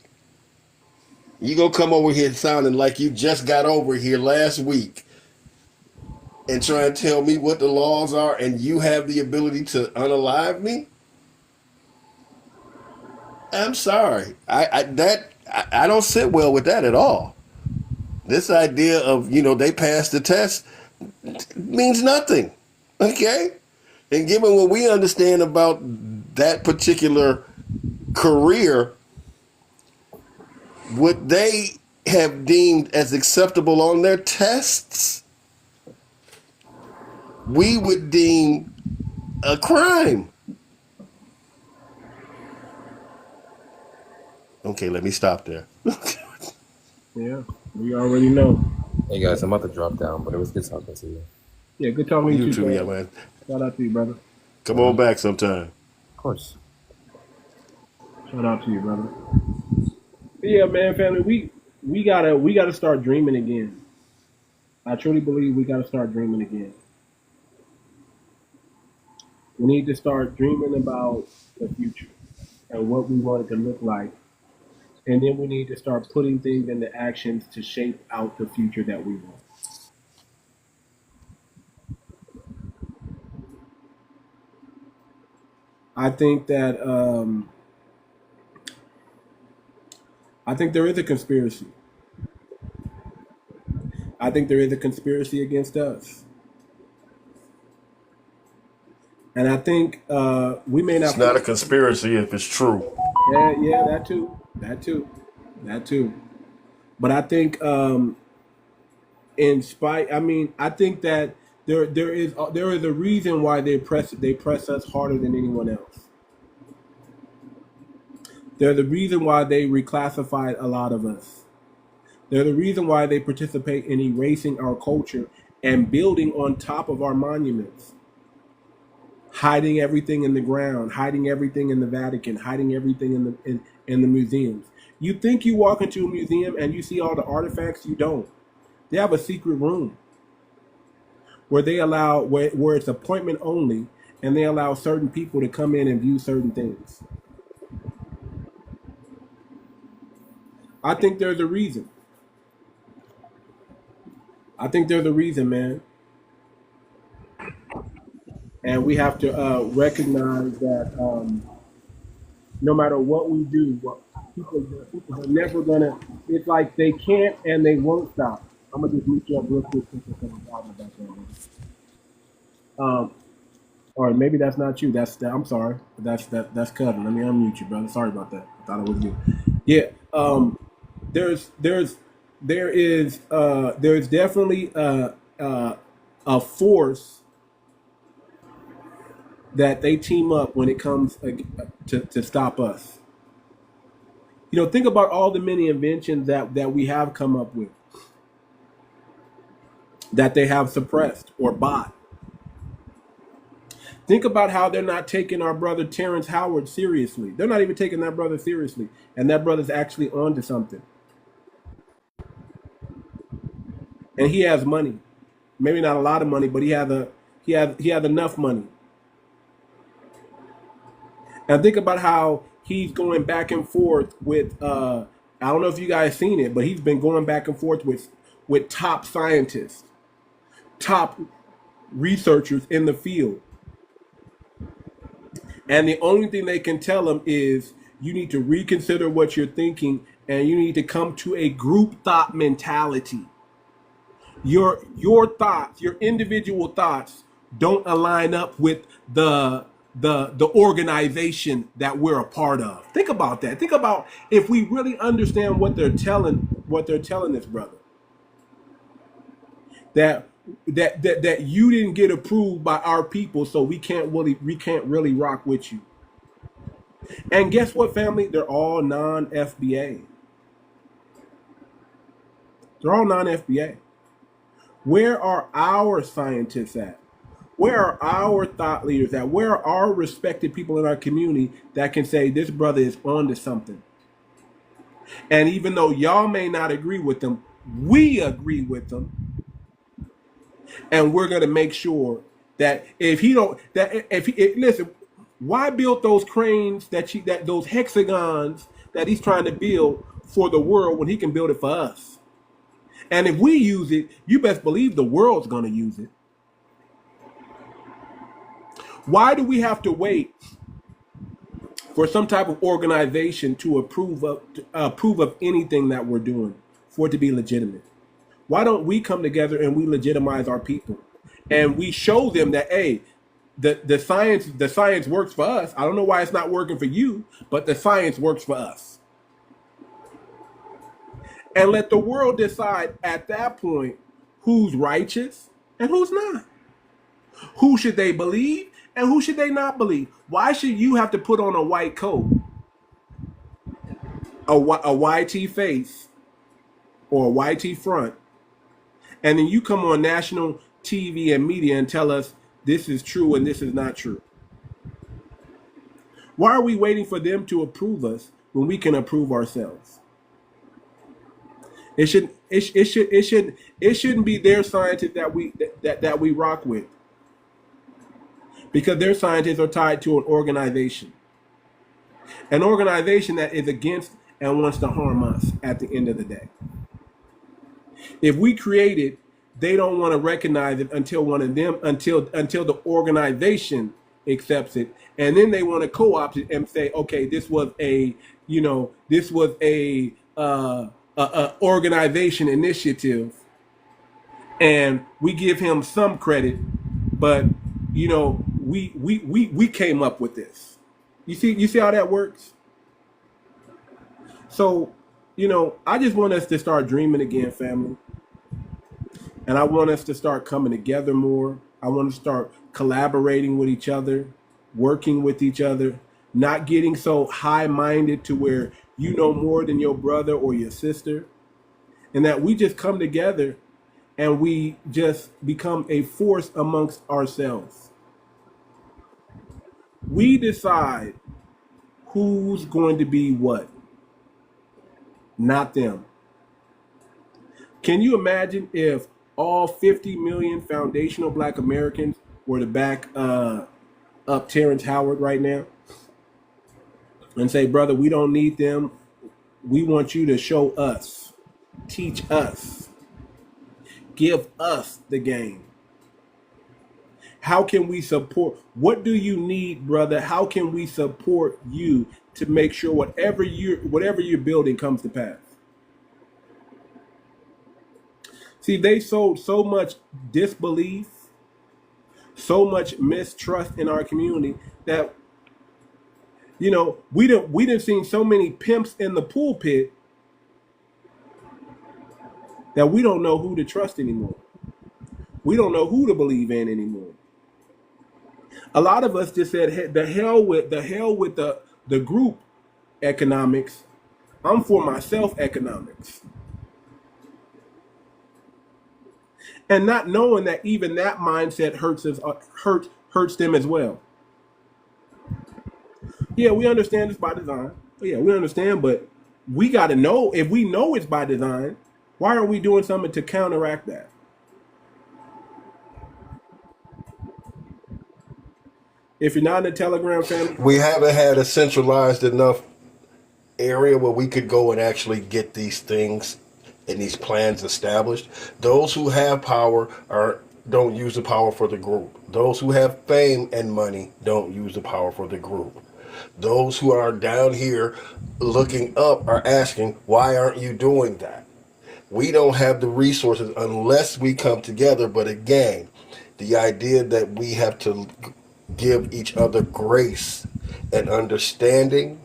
You gonna come over here sounding like you just got over here last week and try and tell me what the laws are, and you have the ability to unalive me? I'm sorry. I don't sit well with that at all. This idea of, they passed the test means nothing. Okay? And given what we understand about that particular career, what they have deemed as acceptable on their tests, we would deem a crime. Okay, let me stop there. Yeah, we already know. Hey guys, I'm about to drop down, but it was good talking to you. Yeah, good talking to you too, yeah, man. Shout out to you, brother. Come on back sometime. Of course. Shout out to you, brother. But yeah, man, family, we gotta start dreaming again. I truly believe we gotta start dreaming again. We need to start dreaming about the future and what we want it to look like. And then we need to start putting things into actions to shape out the future that we want. I think that there is a conspiracy. I think there is a conspiracy against us. And I think we may not. It's not a conspiracy if it's true. Yeah, that too. But I think, I think that there is a reason why they press us harder than anyone else. They're the reason why they reclassified a lot of us. They're the reason why they participate in erasing our culture and building on top of our monuments. Hiding everything in the ground, hiding everything in the Vatican, hiding everything in the museums. You think you walk into a museum and you see all the artifacts? You don't. They have a secret room where they allow where it's appointment only, and they allow certain people to come in and view certain things. I think there's a reason. Man. And we have to recognize that no matter what we do, people are never gonna. It's like they can't and they won't stop. I'm gonna just mute you up real quick since there's some problem back there. Or maybe that's not you. I'm sorry. That's Kevin. Let me unmute you, brother. Sorry about that. I thought it was you. Yeah. There's definitely a force that they team up when it comes to stop us. Think about all the many inventions that we have come up with that they have suppressed or bought. Think about how they're not taking our brother Terrence Howard seriously. They're not even taking that brother seriously, and that brother's actually onto something. And he has money, maybe not a lot of money, but he has enough money. And think about how he's going back and forth with, I don't know if you guys seen it, but he's been going back and forth with top scientists, top researchers in the field. And the only thing they can tell him is you need to reconsider what you're thinking and you need to come to a group thought mentality. Your thoughts, your individual thoughts don't align up with the the organization that we're a part of. Think about that. Think about if we really understand what they're telling this brother. That you didn't get approved by our people, so we can't really rock with you. And guess what, family? They're all non-FBA. They're all non-FBA. Where are our scientists at? Where are our thought leaders at? Where are our respected people in our community that can say this brother is onto something? And even though y'all may not agree with them, we agree with them. And we're going to make sure that listen, why build those cranes those hexagons that he's trying to build for the world when he can build it for us? And if we use it, you best believe the world's going to use it. Why do we have to wait for some type of organization to approve of anything that we're doing for it to be legitimate? Why don't we come together and we legitimize our people and we show them that, hey, the science works for us. I don't know why it's not working for you, but the science works for us. And let the world decide at that point who's righteous and who's not. Who should they believe and who should they not believe? Why should you have to put on a white coat, a YT face or a YT front, and then you come on national TV and media and tell us this is true and this is not true? Why are we waiting for them to approve us when we can approve ourselves? It shouldn't be their scientists that we rock with, because their scientists are tied to an organization that is against and wants to harm us at the end of the day. If we create it, they don't want to recognize it until the organization accepts it, and then they want to co-opt it and say, okay, this was a organization initiative, and we give him some credit, but we came up with this. You see how that works? So, I just want us to start dreaming again, family. And I want us to start coming together more. I want to start collaborating with each other, working with each other, not getting so high-minded to where you know more than your brother or your sister, and that we just come together and we just become a force amongst ourselves. We decide who's going to be what, not them. Can you imagine if all 50 million foundational Black Americans were to back up Terrence Howard right now and say, brother, we don't need them. We want you to show us, teach us, give us the game. How can we support? What do you need, brother? How can we support you to make sure whatever you're building comes to pass? See, they sowed so much disbelief, so much mistrust in our community that, we didn't seen so many pimps in the pulpit that we don't know who to trust anymore. We don't know who to believe in anymore. A lot of us just said, the hell with the group economics. I'm for myself economics. And not knowing that even that mindset hurts them as well. Yeah, we understand it's by design. Yeah, we understand, but we got to know, if we know it's by design, why aren't we doing something to counteract that? If you're not in the Telegram family, We haven't had a centralized enough area where we could go and actually get these things and these plans established. Those who have power don't use the power for the group. Those who have fame and money don't use the power for the group. Those who are down here looking up are asking, why aren't you doing that? We don't have the resources unless we come together. But again, the idea that we have to give each other grace and understanding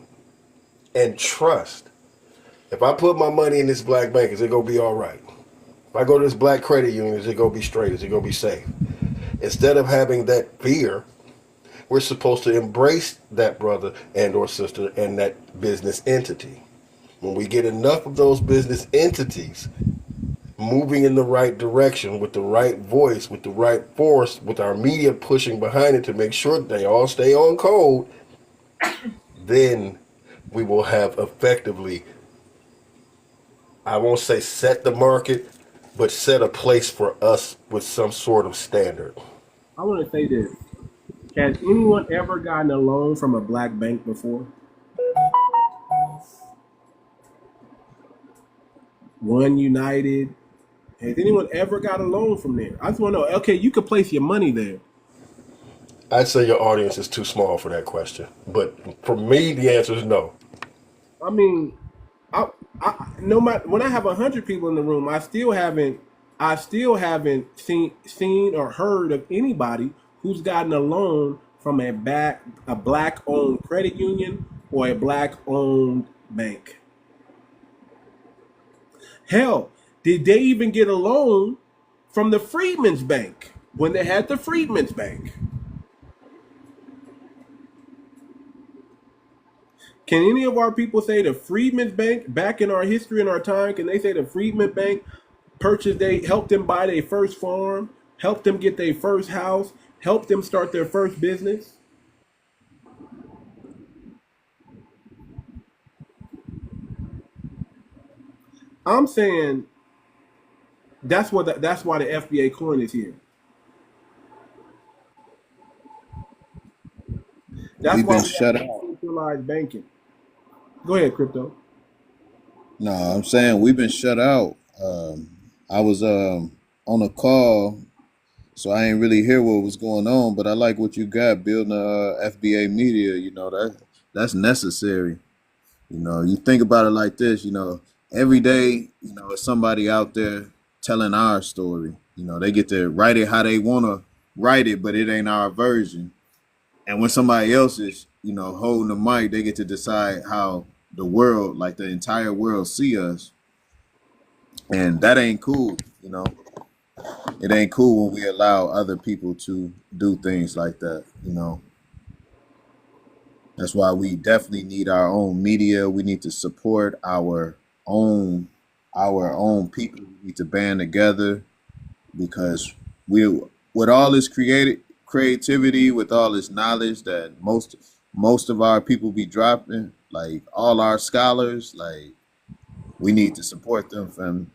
and trust. If I put my money in this black bank, is it gonna be all right? If I go to this black credit union, is it gonna be straight? Is it gonna be safe? Instead of having that fear, we're supposed to embrace that brother and or sister and that business entity. When we get enough of those business entities moving in the right direction with the right voice, with the right force, with our media pushing behind it to make sure that they all stay on code, then we will have effectively, I won't say set the market, but set a place for us with some sort of standard. I want to say this. Has anyone ever gotten a loan from a black bank before? One United. Has anyone ever got a loan from there? I just want to know, okay, you could place your money there. I'd say your audience is too small for that question. But for me, the answer is no. I mean, I no matter when I have 100 people in the room, I still haven't seen or heard of anybody who's gotten a loan from a black owned credit union or a black owned bank. Hell, did they even get a loan from the Freedmen's Bank when they had the Freedmen's Bank? Can any of our people say the Freedmen's Bank back in our history and our time? Can they say the Freedmen's Bank helped them buy their first farm, helped them get their first house, helped them start their first business? I'm saying that's why the FBA coin is here. That's We've why been we shut have out. centralized banking. Go ahead, Crypto. No, I'm saying we've been shut out. I was on a call, so I ain't really hear what was going on. But I like what you got building FBA Media. You know that's necessary. You know, you think about it like this. You know, every day, you know, it's somebody out there telling our story. You know, they get to write it how they want to write it, but it ain't our version. And when somebody else is, you know, holding the mic, they get to decide how the world, like the entire world, see us. And that ain't cool, you know. It ain't cool when we allow other people to do things like that, you know. That's why we definitely need our own media. We need to support our own people. We need to band together because with all this creativity, with all this knowledge that most of our people be dropping, like all our scholars, like we need to support them, fam.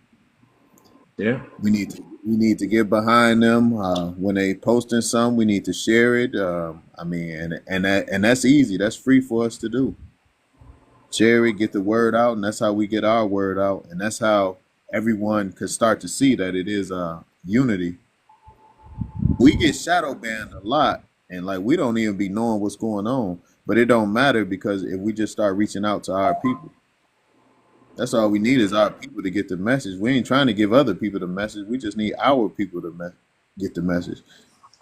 Yeah. We need to get behind them when they posting something. We need to share it. I mean, and that's easy. That's free for us to do. Share it, get the word out, and that's how we get our word out, and that's how everyone could start to see that it is unity. We get shadow banned a lot, and like we don't even be knowing what's going on, but it don't matter because if we just start reaching out to our people, that's all we need is our people to get the message. We ain't trying to give other people the message. We just need our people to get the message.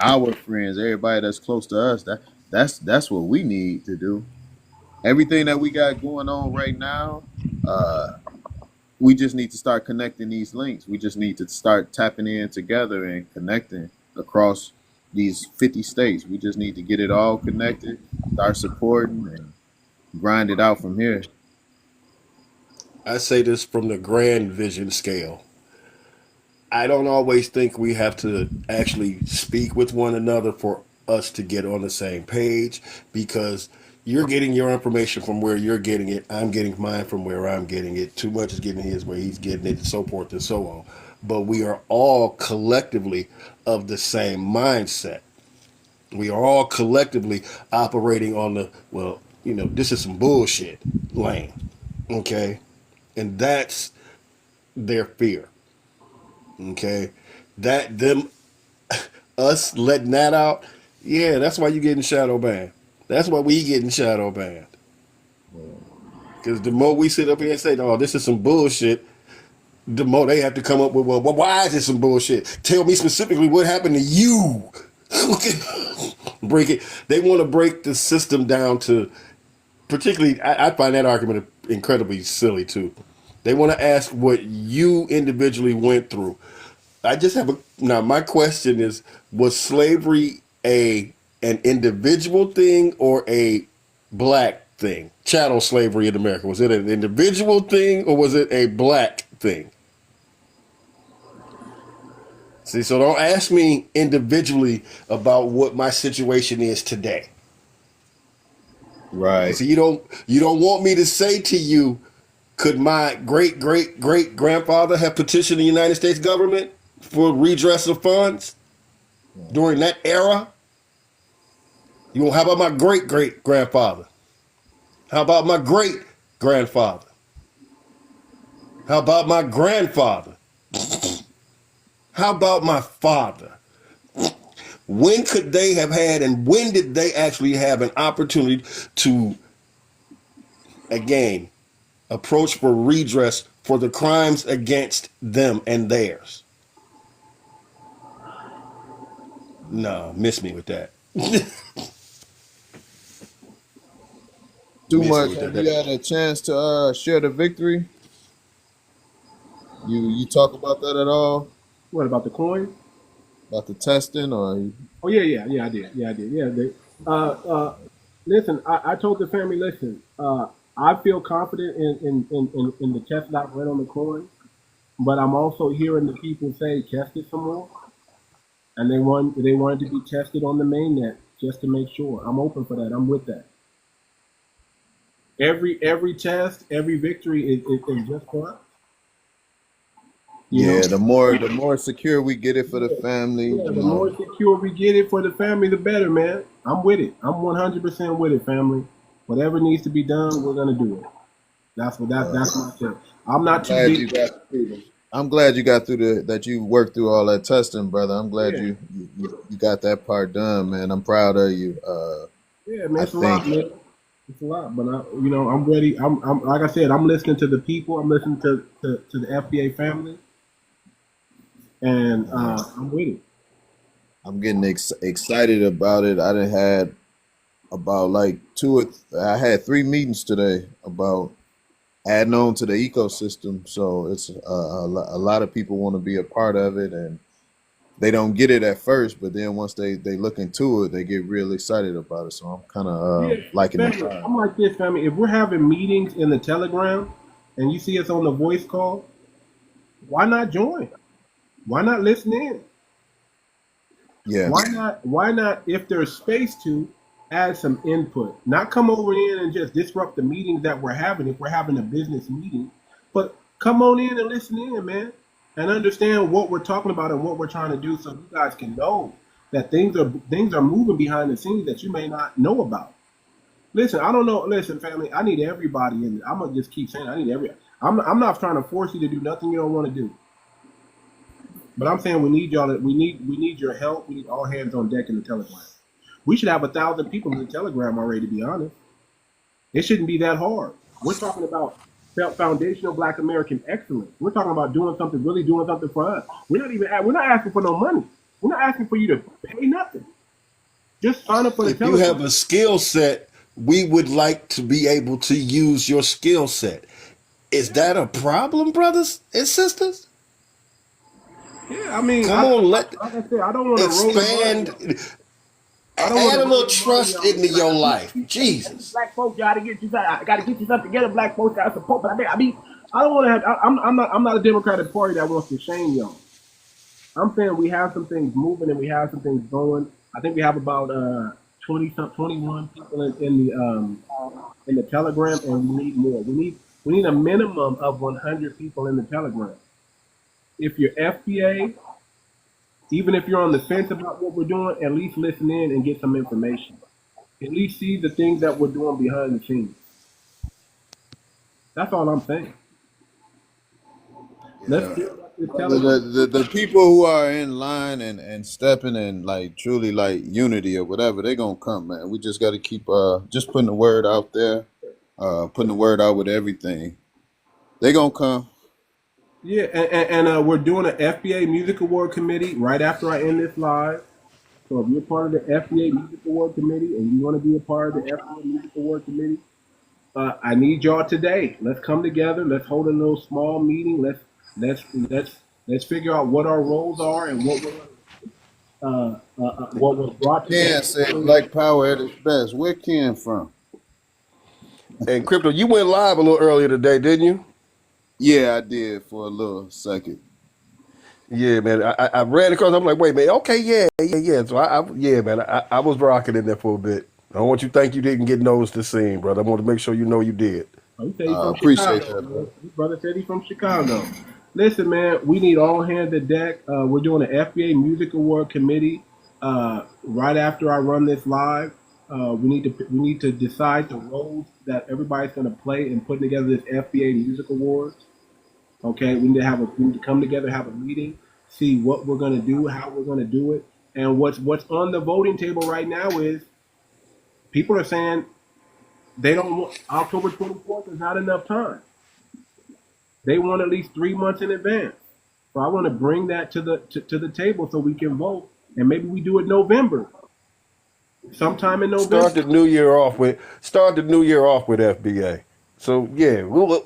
Our friends, everybody that's close to us, that's what we need to do. Everything that we got going on right now, we just need to start connecting these links. We just need to start tapping in together and connecting across these 50 states. We just need to get it all connected, start supporting, and grind it out from here. I say this from the grand vision scale. I don't always think we have to actually speak with one another for us to get on the same page because you're getting your information from where you're getting it. I'm getting mine from where I'm getting it. Too Much is getting his where he's getting it, and so forth and so on. But we are all collectively of the same mindset. We are all collectively operating on the, well, you know, this is some bullshit lane. Okay? And that's their fear. Okay? That them us letting that out, yeah, that's why you getting shadow banned. That's why we getting shadow banned. Because the more we sit up here and say, oh, this is some bullshit, the more they have to come up with, well, why is this some bullshit? Tell me specifically what happened to you. Okay. break it. They want to break the system down to, particularly, I find that argument incredibly silly too. They want to ask what you individually went through. I just have now. My question is: was slavery an individual thing or a black thing? Chattel slavery in America, was it an individual thing or was it a black thing? See, so don't ask me individually about what my situation is today. Right. So you don't want me to say to you, could my great great great grandfather have petitioned the United States government for redress of funds during that era? You want, how about my great great grandfather? How about my great grandfather? How about my grandfather? How about my father? When could they have had, and when did they actually have an opportunity to, again, approach for redress for the crimes against them and theirs? No, miss me with that. Too Miss me much. with Have that. you had a chance to share the victory? You talk about that at all? What about the coin? About the testing or? Oh yeah, I did. Listen, I told the family, listen, I feel confident in the test that I ran on the coin, but I'm also hearing the people say test it some more, and they wanted to be tested on the mainnet just to make sure. I'm open for that. I'm with that. Every test, every victory is just for us. You Yeah, know? the more secure we get it for the family, Yeah, you the know. more secure we get it for the family, the better, man. I'm with it. I'm 100% with it, family. Whatever needs to be done, we're gonna do it. That's my tip. I'm not too Glad deep. you got through the, I'm glad you got through that you worked through all that testing, brother. I'm glad Yeah, you got that part done, man. I'm proud of you. yeah, man. I It's a lot, think, man. It's a lot, but I'm ready. I'm like I said, I'm listening to the people. I'm listening to the FBA family, and I'm with it. I'm getting excited about it. I done had about like I had 3 meetings today about adding on to the ecosystem. So it's a lot of people want to be a part of it, and they don't get it at first, but then once they look into it, they get real excited about it. So I'm kind of Yeah, liking the family. time. I'm like this, family. If we're having meetings in the Telegram, and you see us on the voice call, why not join? Why not listen in? Yeah, Why not, if there's space to, add some input? Not come over in and just disrupt the meetings that we're having if we're having a business meeting, but come on in and listen in, man, and understand what we're talking about and what we're trying to do, so you guys can know that things are moving behind the scenes that you may not know about. Listen, I don't know. Listen, family, I need everybody in it. I'm gonna just keep saying I need every. I'm not trying to force you to do nothing you don't want to do. But I'm saying we need y'all. We need your help. We need all hands on deck in the Telegram. We should have 1,000 people in the Telegram already. To be honest, it shouldn't be that hard. We're talking about foundational Black American excellence. We're talking about really doing something for us. We're not asking for no money. We're not asking for you to pay nothing. Just sign up for the If you have Telegram. a skill set, we would like to be able to use your skill set. Is Yeah, that a problem, brothers and sisters? yeah. I mean, Come on, let like I said, I don't want to roll the money. expand, I don't want add to a roll little the money trust on into you. Like, your life. Jesus. black folks, you gotta get you. I gotta get you something together. Black folks gotta support. But I don't want to have. I'm not a Democratic Party that wants to shame y'all. I'm saying we have some things moving and we have some things going. I think we have about 21 people in the Telegram, and we need more. We need a minimum of 100 people in the Telegram. If you're FBA, even if you're on the fence about what we're doing, at least listen in and get some information. At least see the things that we're doing behind the scenes. That's all I'm saying. Let's yeah. build up this Brother, Telegram. the people who are in line and stepping in like truly like unity or whatever, they gonna come, man. We just got to keep just putting the word out there, putting the word out with everything. They gonna come. Yeah, and we're doing an FBA Music Award Committee right after I end this live. So if you're part of the FBA Music Award Committee and you want to be a part of the FBA Music Award Committee, I need y'all today. Let's come together. Let's hold a little small meeting. Let's figure out what our roles are and what was brought Ken together. said Black Power at its best. Where Ken from? And Crypto, you went live a little earlier today, didn't you? Yeah, I did for a little second. Yeah, man. I ran across. I'm like, wait, man. Okay, yeah. So yeah, man. I was rocking in there for a bit. I don't want you to think you didn't get noticed the scene, brother. I want to make sure you know you did. He said he's from Appreciate Chicago. that, bro. His brother said he's from Chicago. Listen, man, we need all hands at deck. We're doing an FBA Music Award Committee right after I run this live. We need to decide the roles that everybody's going to play in putting together this FBA Music Awards. Okay, we need to come together, have a meeting, see what we're going to do, how we're going to do it, and what's on the voting table right now is people are saying they don't want October 24th is not enough time. They want at least 3 months in advance. So I want to bring that to the table so we can vote, and maybe we do it November, sometime in November. Start the new year off with FBA. So yeah, we're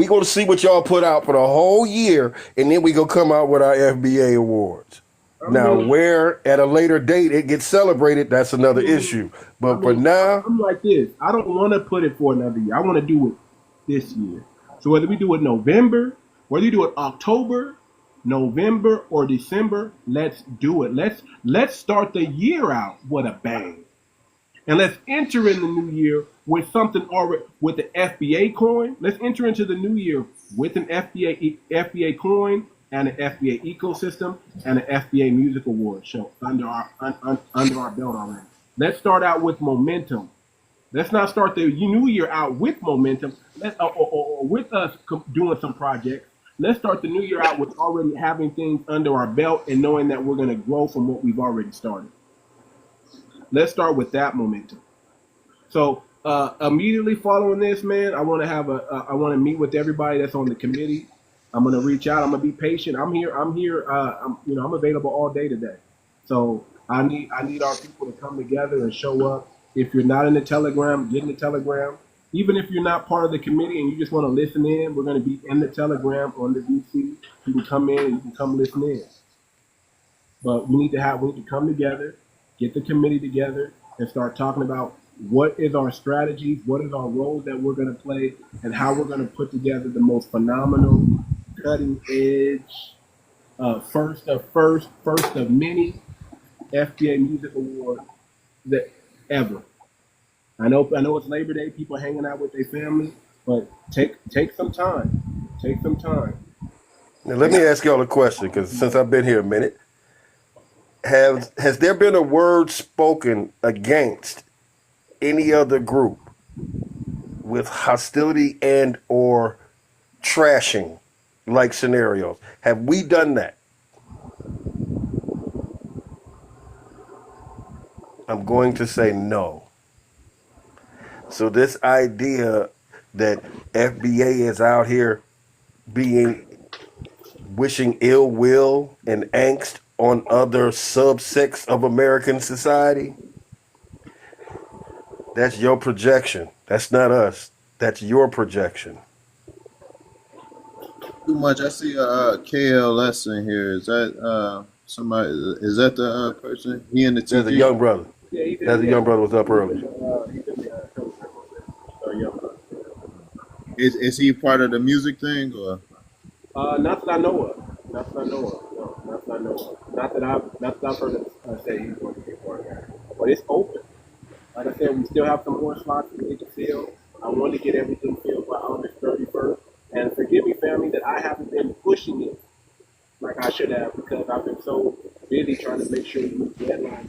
going to see what y'all put out for the whole year, and then we go come out with our FBA awards. Now, where at a later date it gets celebrated, that's another issue. But for now, I'm like this. I don't want to put it for another year. I want to do it this year. So whether we do it November, whether you do it October, November, or December, let's do it. Let's start the year out with a bang. And let's enter in the new year with something already with the FBA coin. Let's enter into the new year with an FBA coin and an FBA ecosystem and an FBA Music Award show under our belt already. Let's start out with momentum. Let's not start the new year out with momentum or with us doing some projects. Let's start the new year out with already having things under our belt and knowing that we're going to grow from what we've already started. Let's start with that momentum. So immediately following this, man, I want to meet with everybody that's on the committee. I'm going to reach out. I'm going to be patient. I'm here. I'm available all day today. So I need our people to come together and show up. If you're not in the Telegram, get in the Telegram. Even if you're not part of the committee and you just want to listen in, we're going to be in the Telegram on the VC. You can come in and you can come listen in. But we need to come together, get the committee together, and start talking about what is our strategies, what is our roles that we're going to play, and how we're going to put together the most phenomenal, cutting edge, first of many FBA Music Award that ever. I know it's Labor Day, people hanging out with their family, but take some time. Take some time. now let me ask y'all a question, because since I've been here a minute, has there been a word spoken against any other group with hostility and or trashing like scenarios? Have we done that? I'm going to say no. So this idea that FBA is out here wishing ill will and angst on other subsects of American society, that's your projection. That's not us. That's your projection. Too much. I see KLS in here. Is that somebody? Is that the person? He in the TV? There's a young brother. Yeah, That's a young brother was up early. Is he part of the music thing or? Not that I know of. Not that I know of. No, not that I know of. Not that I've heard him say he's going to be a part of that. But it's open. Like I said, we still have some more slots we need to fill. I want to get everything filled by August 31st. And forgive me, family, that I haven't been pushing it like I should have because I've been so busy trying to make sure we meet deadlines.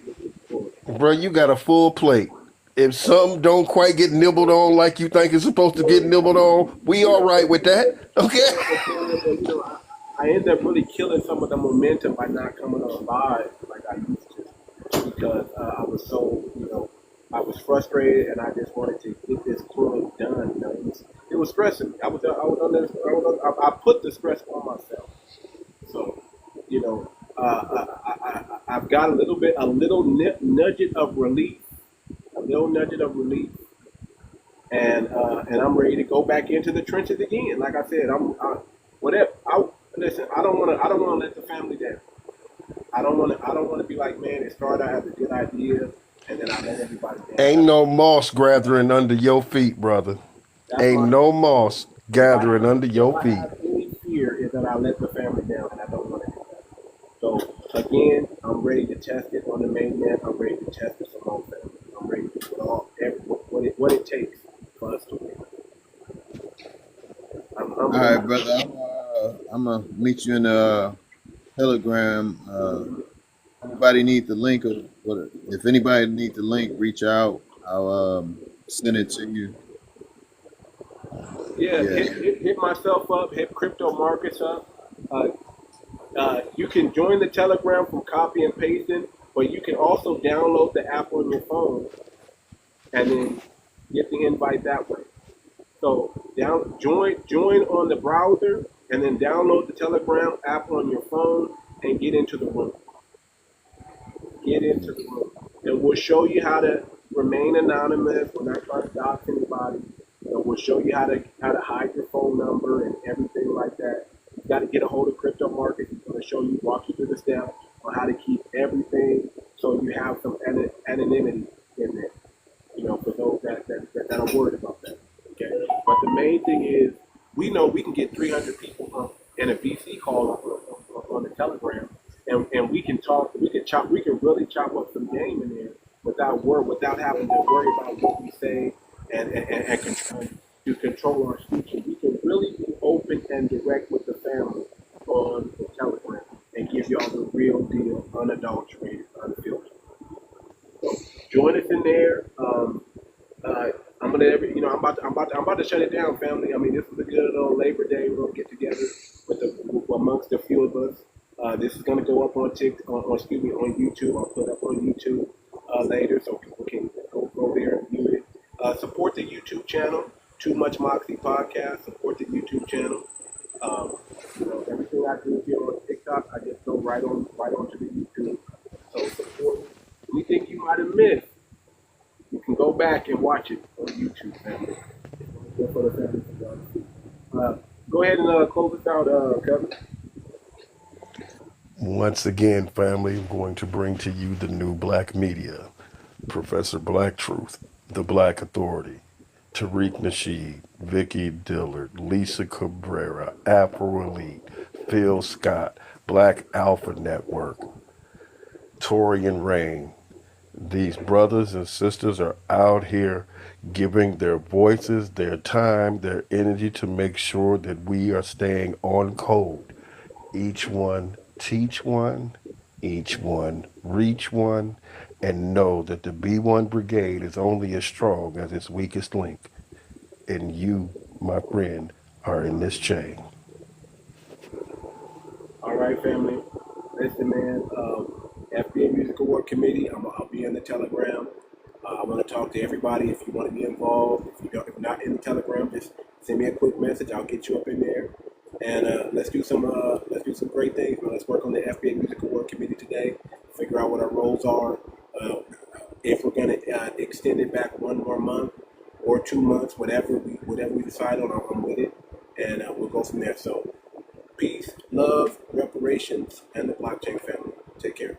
Bro, you got a full plate. If some don't quite get nibbled on like you think it's supposed to get nibbled on, we all right with that, okay? I ended up really killing some of the momentum by not coming on live like I used to because I was so, I was frustrated and I just wanted to get this tour done. It was stressing me. I put the stress on myself. So, I I've got a little nugget of relief, and I'm ready to go back into the trenches again. Like I said, listen. I don't want to let the family down. I don't want to be like, man, it started out as a good idea, and then I let everybody down. Ain't no moss gathering under your feet, brother. Ain't no moss gathering under your feet. If I have any fear is that I let the family down, and I don't want to do that. So again, I'm ready to test it on the mainnet. I'm ready to test it on my family. I'm ready to do what it takes for us to win. All right, brother. I'm gonna meet you in Telegram. Anybody need the link, or what? If anybody need the link, reach out. I'll send it to you. Yeah. Hit myself up. Hit Crypto Markets up. You can join the Telegram from copy and pasting, but you can also download the app on your phone and then get the invite that way. So join on the browser and then download the Telegram app on your phone and get into the room. And we'll show you how to remain anonymous. We're not trying to dox anybody. We'll show you how to hide your phone number and everything like that. You got to get a hold of Crypto Market. He's going to walk you through the steps on how to keep everything so you have some anonymity in there. For those that are worried about that. Okay. But the main thing is, we know we can get 300 people in a VC call on the Telegram, and we can talk. We can really chop up some game in there without having to worry about what we say and control our speech. And we can really be open and direct with the family on the Telegram and give y'all the real deal, unadulterated, unfiltered. So join us in there. I'm about to shut it down, family. I mean, this was a good little Labor Day. We're gonna get together amongst a few of us. This is gonna go up on YouTube. I'll put it up on YouTube later, so people can go there and view it. Support the YouTube channel, Too Much Moxie Podcast. Support the YouTube channel. Everything I do here on TikTok, I just go right onto the YouTube. So support me. Anything you might have missed, you can go back and watch it on YouTube, family. Go ahead and close this out, Kevin. Once again, family, I'm going to bring to you the new black media. Professor Black Truth, the Black Authority, 𝗤𝗏 Nasheed, Vicky Dillard, Lisa Cabrera, Afro Elite, Phil Scott, Black Alpha Network, Torian Rain. These brothers and sisters are out here giving their voices, their time, their energy to make sure that we are staying on code. Each one teach one, each one reach one, and know that the B1 Brigade is only as strong as its weakest link. And you, my friend, are in this chain. All right, family. Listen, man. FBA Music Award Committee. I'll be in the Telegram. I want to talk to everybody. If you want to be involved, if you're not in the Telegram, just send me a quick message. I'll get you up in there, and let's do some great things. Let's work on the FBA Music Award Committee today. Figure out what our roles are. If we're going to extend it back 1 more month or 2 months, whatever we decide on, I'm with it, and we'll go from there. So, peace, love, reparations, and the blockchain family. Take care.